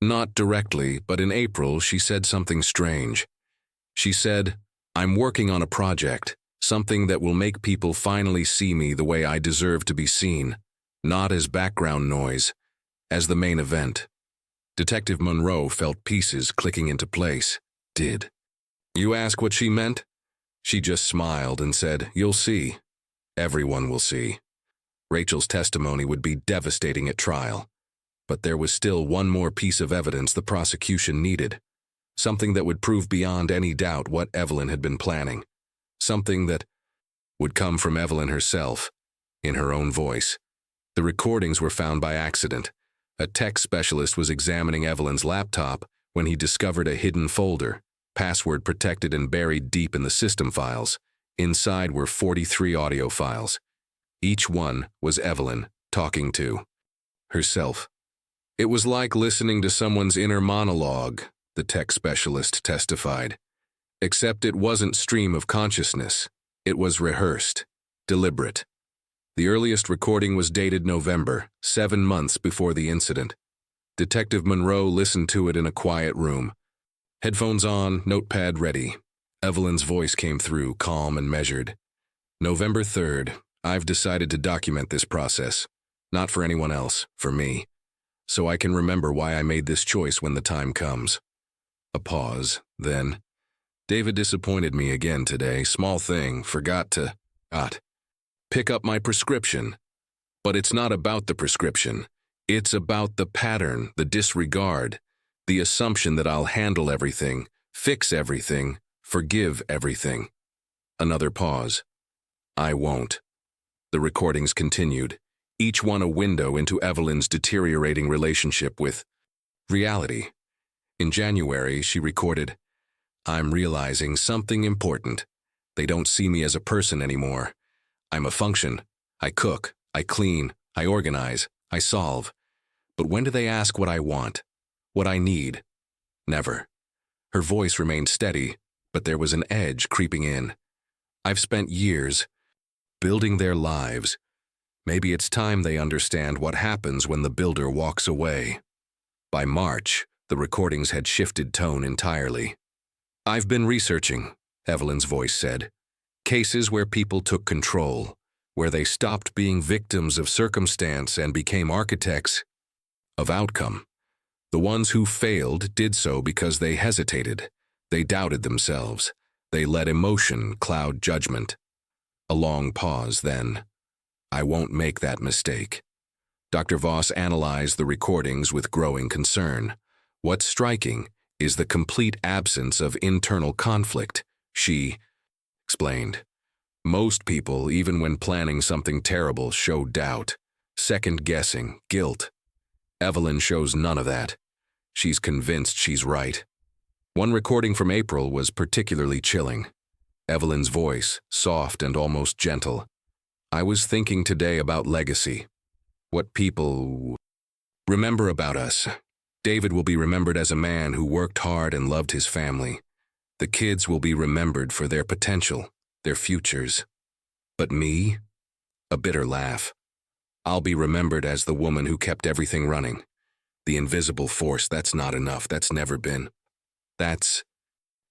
Not directly, but in April she said something strange. She said, I'm working on a project, something that will make people finally see me the way I deserve to be seen, not as background noise, as the main event. Detective Monroe felt pieces clicking into place. Did you ask what she meant? She just smiled and said, you'll see. Everyone will see. Rachel's testimony would be devastating at trial. But there was still one more piece of evidence the prosecution needed. Something that would prove beyond any doubt what Evelyn had been planning. Something that would come from Evelyn herself, in her own voice. The recordings were found by accident. A tech specialist was examining Evelyn's laptop when he discovered a hidden folder, password protected and buried deep in the system files. Inside were 43 audio files. Each one was Evelyn talking to herself. It was like listening to someone's inner monologue, the tech specialist testified. Except it wasn't stream of consciousness. It was rehearsed, deliberate. The earliest recording was dated November, 7 months before the incident. Detective Monroe listened to it in a quiet room. Headphones on, notepad ready. Evelyn's voice came through, calm and measured. November 3rd, I've decided to document this process. Not for anyone else, for me. So I can remember why I made this choice when the time comes. A pause, then. David disappointed me again today. Small thing, forgot to pick up my prescription. But it's not about the prescription. It's about the pattern, the disregard, the assumption that I'll handle everything, fix everything, forgive everything. Another pause. I won't. The recordings continued, each one a window into Evelyn's deteriorating relationship with reality. In January, she recorded, "I'm realizing something important. They don't see me as a person anymore. I'm a function. I cook, I clean, I organize, I solve. But when do they ask what I want? What I need? Never." Her voice remained steady, but there was an edge creeping in. "I've spent years building their lives. Maybe it's time they understand what happens when the builder walks away." By March, the recordings had shifted tone entirely. "I've been researching," Evelyn's voice said. "Cases where people took control, where they stopped being victims of circumstance and became architects of outcome. The ones who failed did so because they hesitated, they doubted themselves, they let emotion cloud judgment." A long pause, then, "I won't make that mistake." Dr. Voss analyzed the recordings with growing concern. What's striking is the complete absence of internal conflict, she explained. Most people, even when planning something terrible, show doubt, second-guessing, guilt. Evelyn shows none of that. She's convinced she's right. One recording from April was particularly chilling. Evelyn's voice, soft and almost gentle. "I was thinking today about legacy. What people remember about us. David will be remembered as a man who worked hard and loved his family. The kids will be remembered for their potential, their futures. But me?" A bitter laugh. "I'll be remembered as the woman who kept everything running. The invisible force. That's not enough. That's never been. That's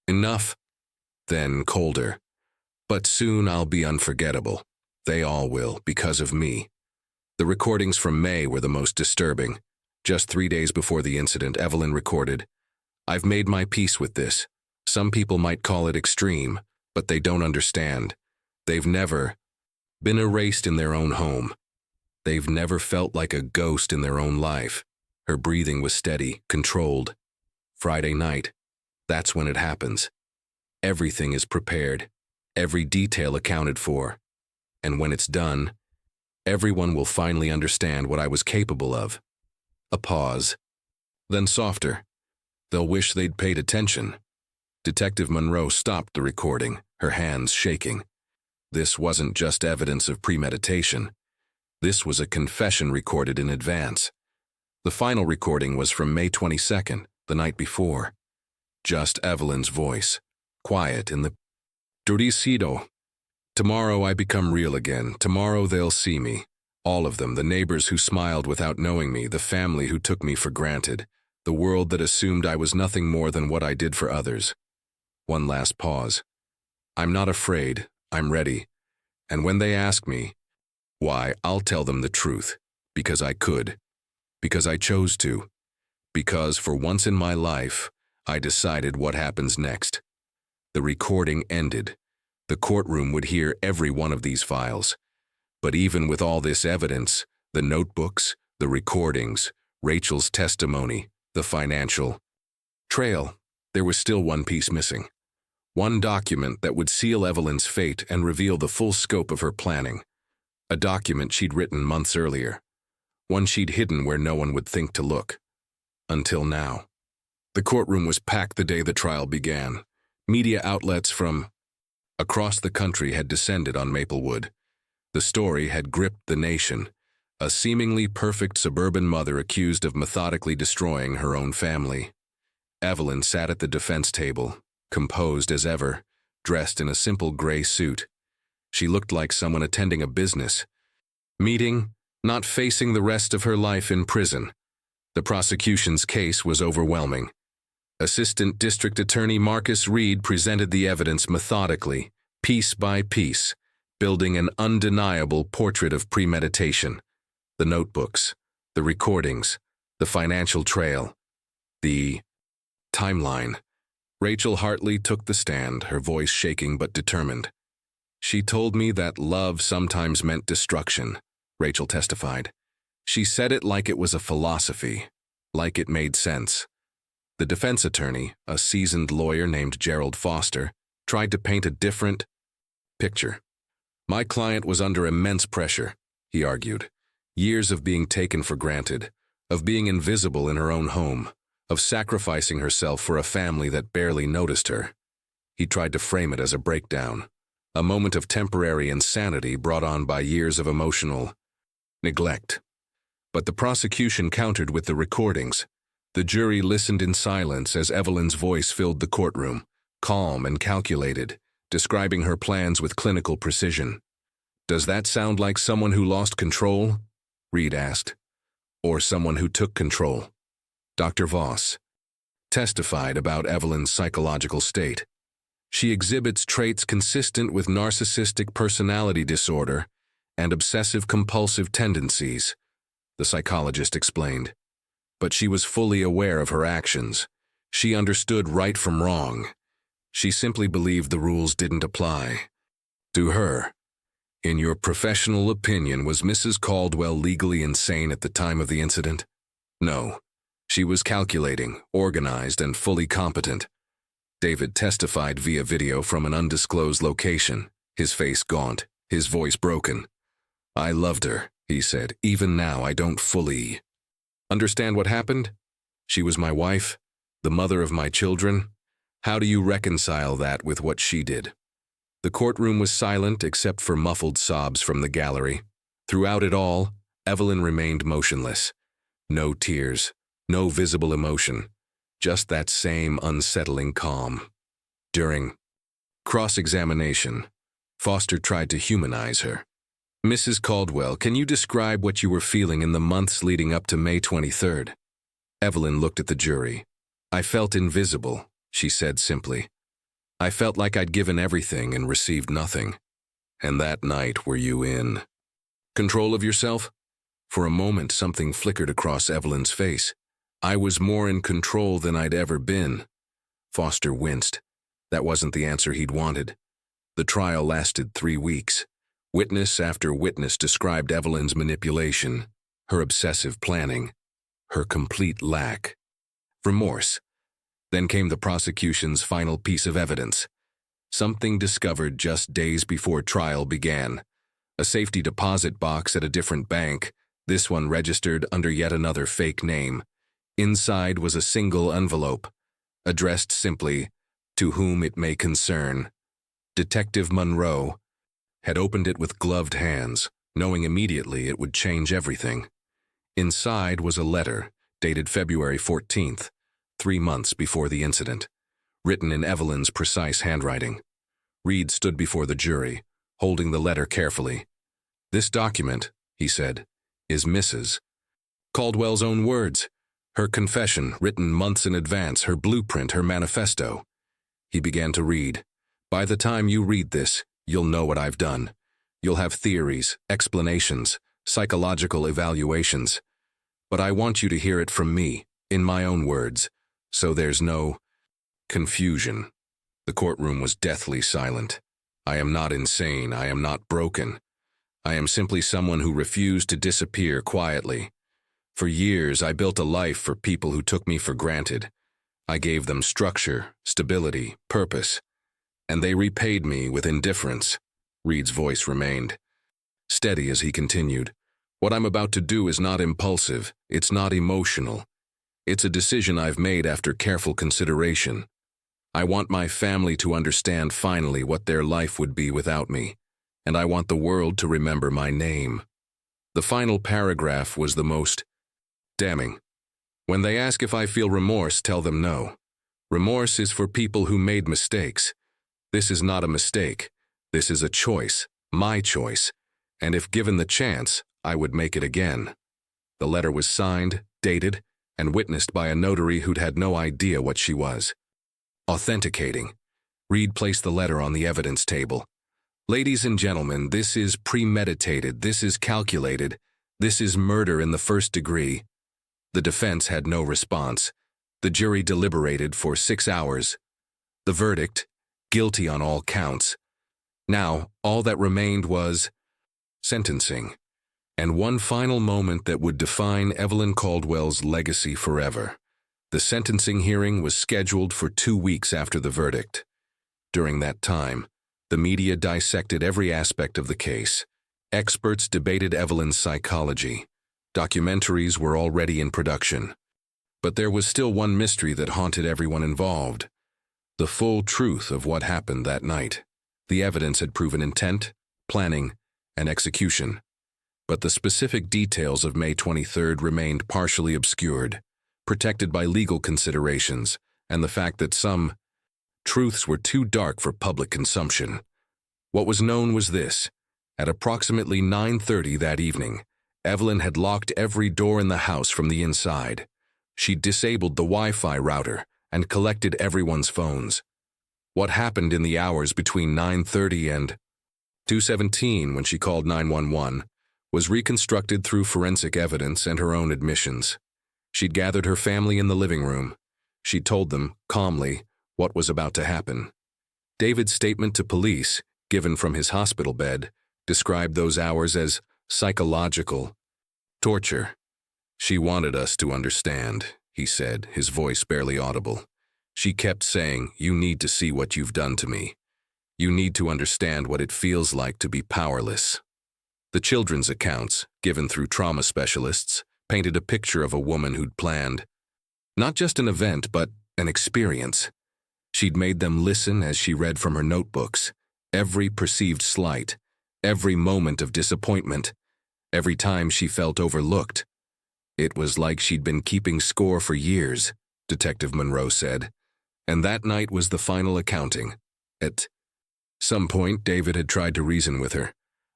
enough." Then colder. "But soon I'll be unforgettable. They all will, because of me." The recordings from May were the most disturbing. Just 3 days before the incident, Evelyn recorded, "I've made my peace with this. Some people might call it extreme, but they don't understand. They've never been erased in their own home. They've never felt like a ghost in their own life." Her breathing was steady, controlled. "Friday night. That's when it happens. Everything is prepared, every detail accounted for. And when it's done, everyone will finally understand what I was capable of." A pause. Then softer. "They'll wish they'd paid attention." Detective Monroe stopped the recording, her hands shaking. This wasn't just evidence of premeditation. This was a confession recorded in advance. The final recording was from May 22nd, the night before. Just Evelyn's voice, quiet in the Doricido. "Tomorrow I become real again. Tomorrow they'll see me. All of them, the neighbors who smiled without knowing me, the family who took me for granted, the world that assumed I was nothing more than what I did for others." One last pause. "I'm not afraid. I'm ready. And when they ask me, why, I'll tell them the truth. Because I could. Because I chose to. Because for once in my life, I decided what happens next." The recording ended. The courtroom would hear every one of these files. But even with all this evidence, the notebooks, the recordings, Rachel's testimony, the financial trail, there was still one piece missing. One document that would seal Evelyn's fate and reveal the full scope of her planning. A document she'd written months earlier. One she'd hidden where no one would think to look. Until now. The courtroom was packed the day the trial began. Media outlets from across the country had descended on Maplewood. The story had gripped the nation. A seemingly perfect suburban mother accused of methodically destroying her own family. Evelyn sat at the defense table, composed as ever, dressed in a simple gray suit. She looked like someone attending a business meeting, not facing the rest of her life in prison. The prosecution's case was overwhelming. Assistant District Attorney Marcus Reed presented the evidence methodically, piece by piece, building an undeniable portrait of premeditation. The notebooks, the recordings, the financial trail, the timeline. Rachel Hartley took the stand, her voice shaking but determined. "She told me that love sometimes meant destruction," Rachel testified. "She said it like it was a philosophy, like it made sense." The defense attorney, a seasoned lawyer named Gerald Foster, tried to paint a different picture. My client was under immense pressure, he argued. Years of being taken for granted, of being invisible in her own home, of sacrificing herself for a family that barely noticed her. He tried to frame it as a breakdown, a moment of temporary insanity brought on by years of emotional neglect. But the prosecution countered with the recordings. The jury listened in silence as Evelyn's voice filled the courtroom, calm and calculated, describing her plans with clinical precision. "Does that sound like someone who lost control?" Reed asked. "Or someone who took control?" Dr. Voss testified about Evelyn's psychological state. "She exhibits traits consistent with narcissistic personality disorder and obsessive-compulsive tendencies," the psychologist explained. "But she was fully aware of her actions. She understood right from wrong. She simply believed the rules didn't apply to her." "In your professional opinion, was Mrs. Caldwell legally insane at the time of the incident?" "No. She was calculating, organized, and fully competent." David testified via video from an undisclosed location, his face gaunt, his voice broken. "I loved her," he said. "Even now, I don't fully understand what happened. She was my wife, the mother of my children. How do you reconcile that with what she did?" The courtroom was silent except for muffled sobs from the gallery. Throughout it all, Evelyn remained motionless. No tears, no visible emotion, just that same unsettling calm. During cross-examination, Foster tried to humanize her. "Mrs. Caldwell, can you describe what you were feeling in the months leading up to May 23rd? Evelyn looked at the jury. "I felt invisible," she said simply. "I felt like I'd given everything and received nothing." "And that night, were you in control of yourself?" For a moment, something flickered across Evelyn's face. "I was more in control than I'd ever been." Foster winced. That wasn't the answer he'd wanted. The trial lasted 3 weeks. Witness after witness described Evelyn's manipulation, her obsessive planning, her complete lack remorse. Then came the prosecution's final piece of evidence. Something discovered just days before trial began. A safety deposit box at a different bank, this one registered under yet another fake name. Inside was a single envelope, addressed simply, "To whom it may concern." Detective Monroe had opened it with gloved hands, knowing immediately it would change everything. Inside was a letter, dated February 14th, 3 months before the incident, written in Evelyn's precise handwriting. Reed stood before the jury, holding the letter carefully. "This document," he said, "is Mrs. Caldwell's own words, her confession written months in advance, her blueprint, her manifesto." He began to read. "By the time you read this, you'll know what I've done. You'll have theories, explanations, psychological evaluations. But I want you to hear it from me, in my own words, so there's no confusion." The courtroom was deathly silent. "I am not insane. I am not broken. I am simply someone who refused to disappear quietly. For years, I built a life for people who took me for granted. I gave them structure, stability, purpose, and they repaid me with indifference." Reed's voice remained steady as he continued. "What I'm about to do is not impulsive. It's not emotional. It's a decision I've made after careful consideration. I want my family to understand finally what their life would be without me, and I want the world to remember my name." The final paragraph was the most damning. "When they ask if I feel remorse, tell them no. Remorse is for people who made mistakes. This is not a mistake. This is a choice, my choice, and if given the chance, I would make it again." The letter was signed, dated, and witnessed by a notary who'd had no idea what she was authenticating. Reed placed the letter on the evidence table. "Ladies and gentlemen, this is premeditated, this is calculated, this is murder in the first degree." The defense had no response. The jury deliberated for 6 hours. The verdict, guilty on all counts. Now, all that remained was sentencing, and one final moment that would define Evelyn Caldwell's legacy forever. The sentencing hearing was scheduled for 2 weeks after the verdict. During that time, The media dissected every aspect of the case. Experts debated Evelyn's psychology. Documentaries were already in production. But there was still one mystery that haunted everyone involved: the full truth of what happened that night. The evidence had proven intent, planning, and execution. But the specific details of May 23rd remained partially obscured, protected by legal considerations and the fact that some truths were too dark for public consumption. What was known was this: at approximately 9:30 that evening, Evelyn had locked every door in the house from the inside. She disabled the Wi-Fi router and collected everyone's phones. What happened in the hours between 9:30 and 2:17 when she called 911 was reconstructed through forensic evidence and her own admissions. She'd gathered her family in the living room. She told them, calmly, what was about to happen. David's statement to police, given from his hospital bed, described those hours as psychological torture. "She wanted us to understand," he said, his voice barely audible. "She kept saying, 'You need to see what you've done to me. You need to understand what it feels like to be powerless.'" The children's accounts, given through trauma specialists, painted a picture of a woman who'd planned not just an event, but an experience. She'd made them listen as she read from her notebooks, every perceived slight, every moment of disappointment, every time she felt overlooked. "It was like she'd been keeping score for years," Detective Monroe said. And that night was the final accounting. At some point, David had tried to reason with her.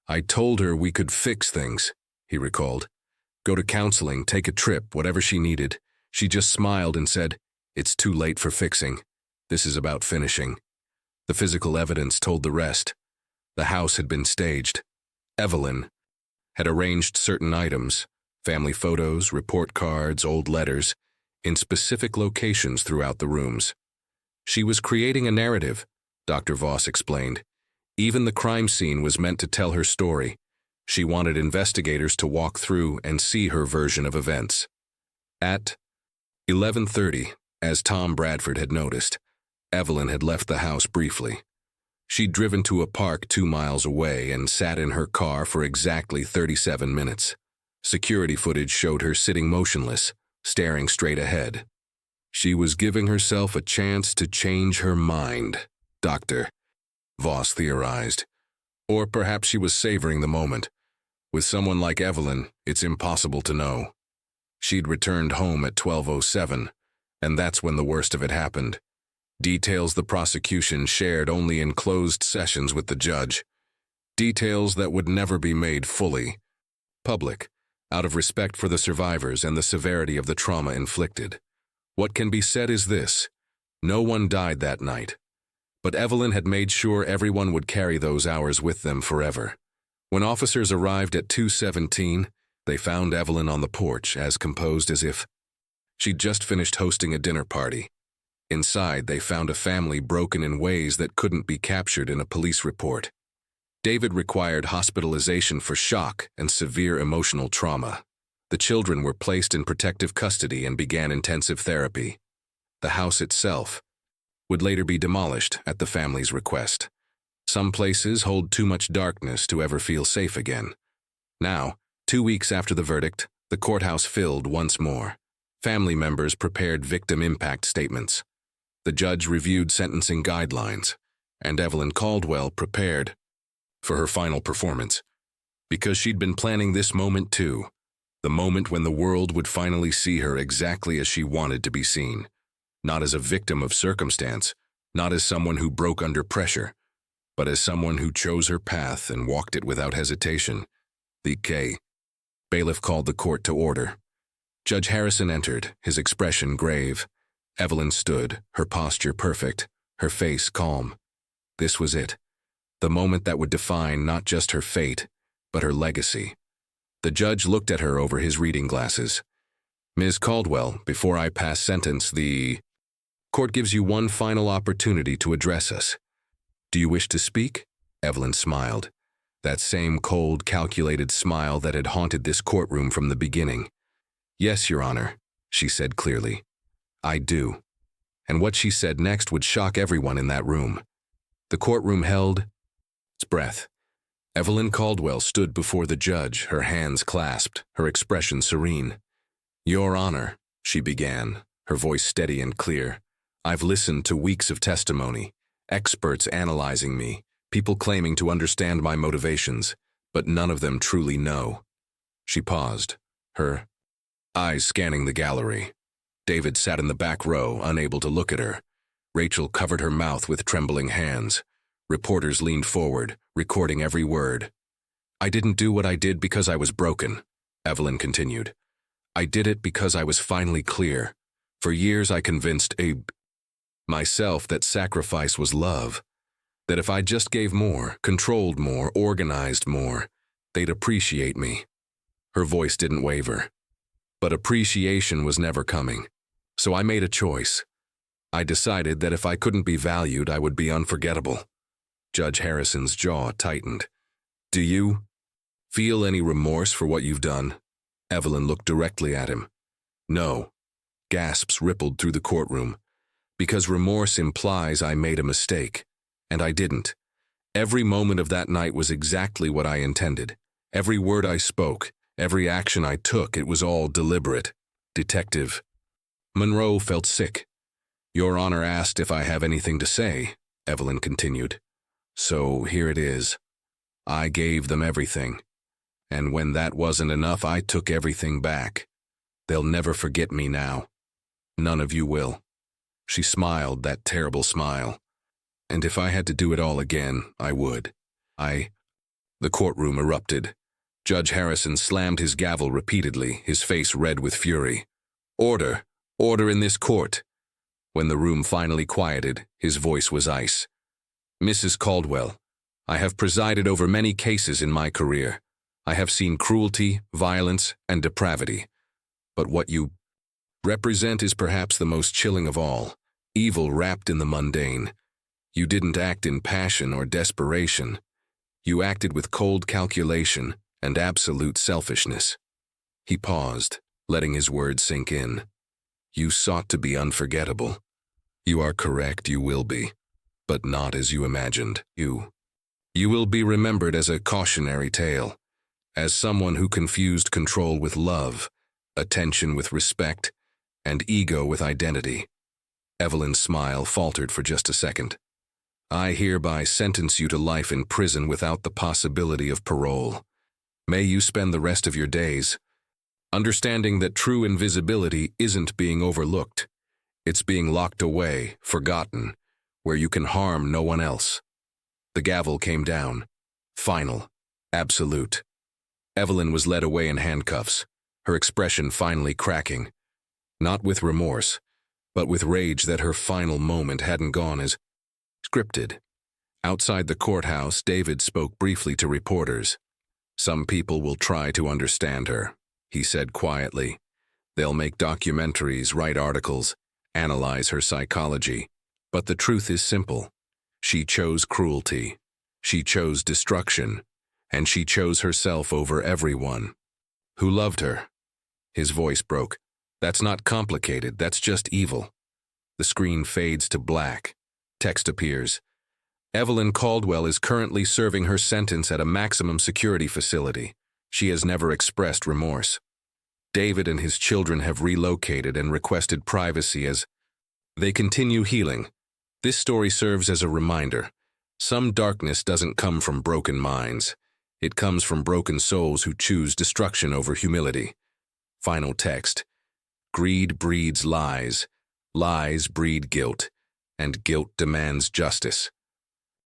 "I told her we could fix things," he recalled. "Go to counseling, take a trip, whatever she needed. She just smiled and said, 'It's too late for fixing. This is about finishing.'" The physical evidence told the rest. The house had been staged. Evelyn had arranged certain items, family photos, report cards, old letters, in specific locations throughout the rooms. She was creating a narrative, Dr. Voss explained. Even the crime scene was meant to tell her story. She wanted investigators to walk through and see her version of events. At 11:30, as Tom Bradford had noticed, Evelyn had left the house briefly. She'd driven to a park 2 miles away and sat in her car for exactly 37 minutes. Security footage showed her sitting motionless, staring straight ahead. She was giving herself a chance to change her mind, Dr. Voss theorized. Or perhaps she was savoring the moment. With someone like Evelyn, it's impossible to know. She'd returned home at 12:07, and that's when the worst of it happened. Details the prosecution shared only in closed sessions with the judge. Details that would never be made fully public, out of respect for the survivors and the severity of the trauma inflicted. What can be said is this: no one died that night. But Evelyn had made sure everyone would carry those hours with them forever. When officers arrived at 2:17, they found Evelyn on the porch, as composed as if she'd just finished hosting a dinner party. Inside, they found a family broken in ways that couldn't be captured in a police report. David required hospitalization for shock and severe emotional trauma. The children were placed in protective custody and began intensive therapy. The house itself would later be demolished at the family's request. Some places hold too much darkness to ever feel safe again. Now, 2 weeks after the verdict, the courthouse filled once more. Family members prepared victim impact statements. The judge reviewed sentencing guidelines, and Evelyn Caldwell prepared for her final performance. Because she'd been planning this moment too, the moment when the world would finally see her exactly as she wanted to be seen. Not as a victim of circumstance, not as someone who broke under pressure, but as someone who chose her path and walked it without hesitation. The bailiff called the court to order. Judge Harrison entered, his expression grave. Evelyn stood, her posture perfect, her face calm. This was it, the moment that would define not just her fate, but her legacy. The judge looked at her over his reading glasses. "Ms. Caldwell, before I pass sentence, the court gives you one final opportunity to address us. Do you wish to speak?" Evelyn smiled. That same cold, calculated smile that had haunted this courtroom from the beginning. "Yes, Your Honor," she said clearly. "I do." And what she said next would shock everyone in that room. The courtroom held breath. Evelyn Caldwell stood before the judge, her hands clasped, her expression serene. "Your Honor," she began, her voice steady and clear, "I've listened to weeks of testimony, experts analyzing me, people claiming to understand my motivations, but none of them truly know." She paused, her eyes scanning the gallery. David sat in the back row, unable to look at her. Rachel covered her mouth with trembling hands. Reporters leaned forward, recording every word. "I didn't do what I did because I was broken," Evelyn continued. "I did it because I was finally clear. For years I convinced myself that sacrifice was love, that if I just gave more, controlled more, organized more, they'd appreciate me." Her voice didn't waver. But appreciation was never coming. So I made a choice. I decided that if I couldn't be valued, I would be unforgettable. Judge Harrison's jaw tightened. "Do you feel any remorse for what you've done?" Evelyn looked directly at him. "No." Gasps rippled through the courtroom. "Because remorse implies I made a mistake. And I didn't. Every moment of that night was exactly what I intended. Every word I spoke, every action I took, it was all deliberate. Detective Monroe felt sick. "Your Honor asked if I have anything to say," Evelyn continued. "So here it is. I gave them everything. And when that wasn't enough, I took everything back. They'll never forget me now. None of you will." She smiled, that terrible smile. "And if I had to do it all again, I would. The courtroom erupted. Judge Harrison slammed his gavel repeatedly, his face red with fury. "Order! Order in this court!" When the room finally quieted, his voice was ice. "Mrs. Caldwell, I have presided over many cases in my career. I have seen cruelty, violence, and depravity. But what you represent is perhaps the most chilling of all, evil wrapped in the mundane. You didn't act in passion or desperation. You acted with cold calculation and absolute selfishness." He paused, letting his words sink in. "You sought to be unforgettable. You are correct, you will be. But not as you imagined. You will be remembered as a cautionary tale, as someone who confused control with love, attention with respect, and ego with identity." Evelyn's smile faltered for just a second. "I hereby sentence you to life in prison without the possibility of parole. May you spend the rest of your days understanding that true invisibility isn't being overlooked. It's being locked away, forgotten, where you can harm no one else." The gavel came down. Final. Absolute. Evelyn was led away in handcuffs, her expression finally cracking. Not with remorse, but with rage that her final moment hadn't gone as scripted. Outside the courthouse, David spoke briefly to reporters. "Some people will try to understand her," he said quietly. "They'll make documentaries, write articles, analyze her psychology. But the truth is simple. She chose cruelty. She chose destruction. And she chose herself over everyone who loved her." His voice broke. "That's not complicated, that's just evil." The screen fades to black. Text appears. "Evelyn Caldwell is currently serving her sentence at a maximum security facility. She has never expressed remorse. David and his children have relocated and requested privacy as they continue healing. This story serves as a reminder. Some darkness doesn't come from broken minds. It comes from broken souls who choose destruction over humility." Final text. "Greed breeds lies. Lies breed guilt. And guilt demands justice."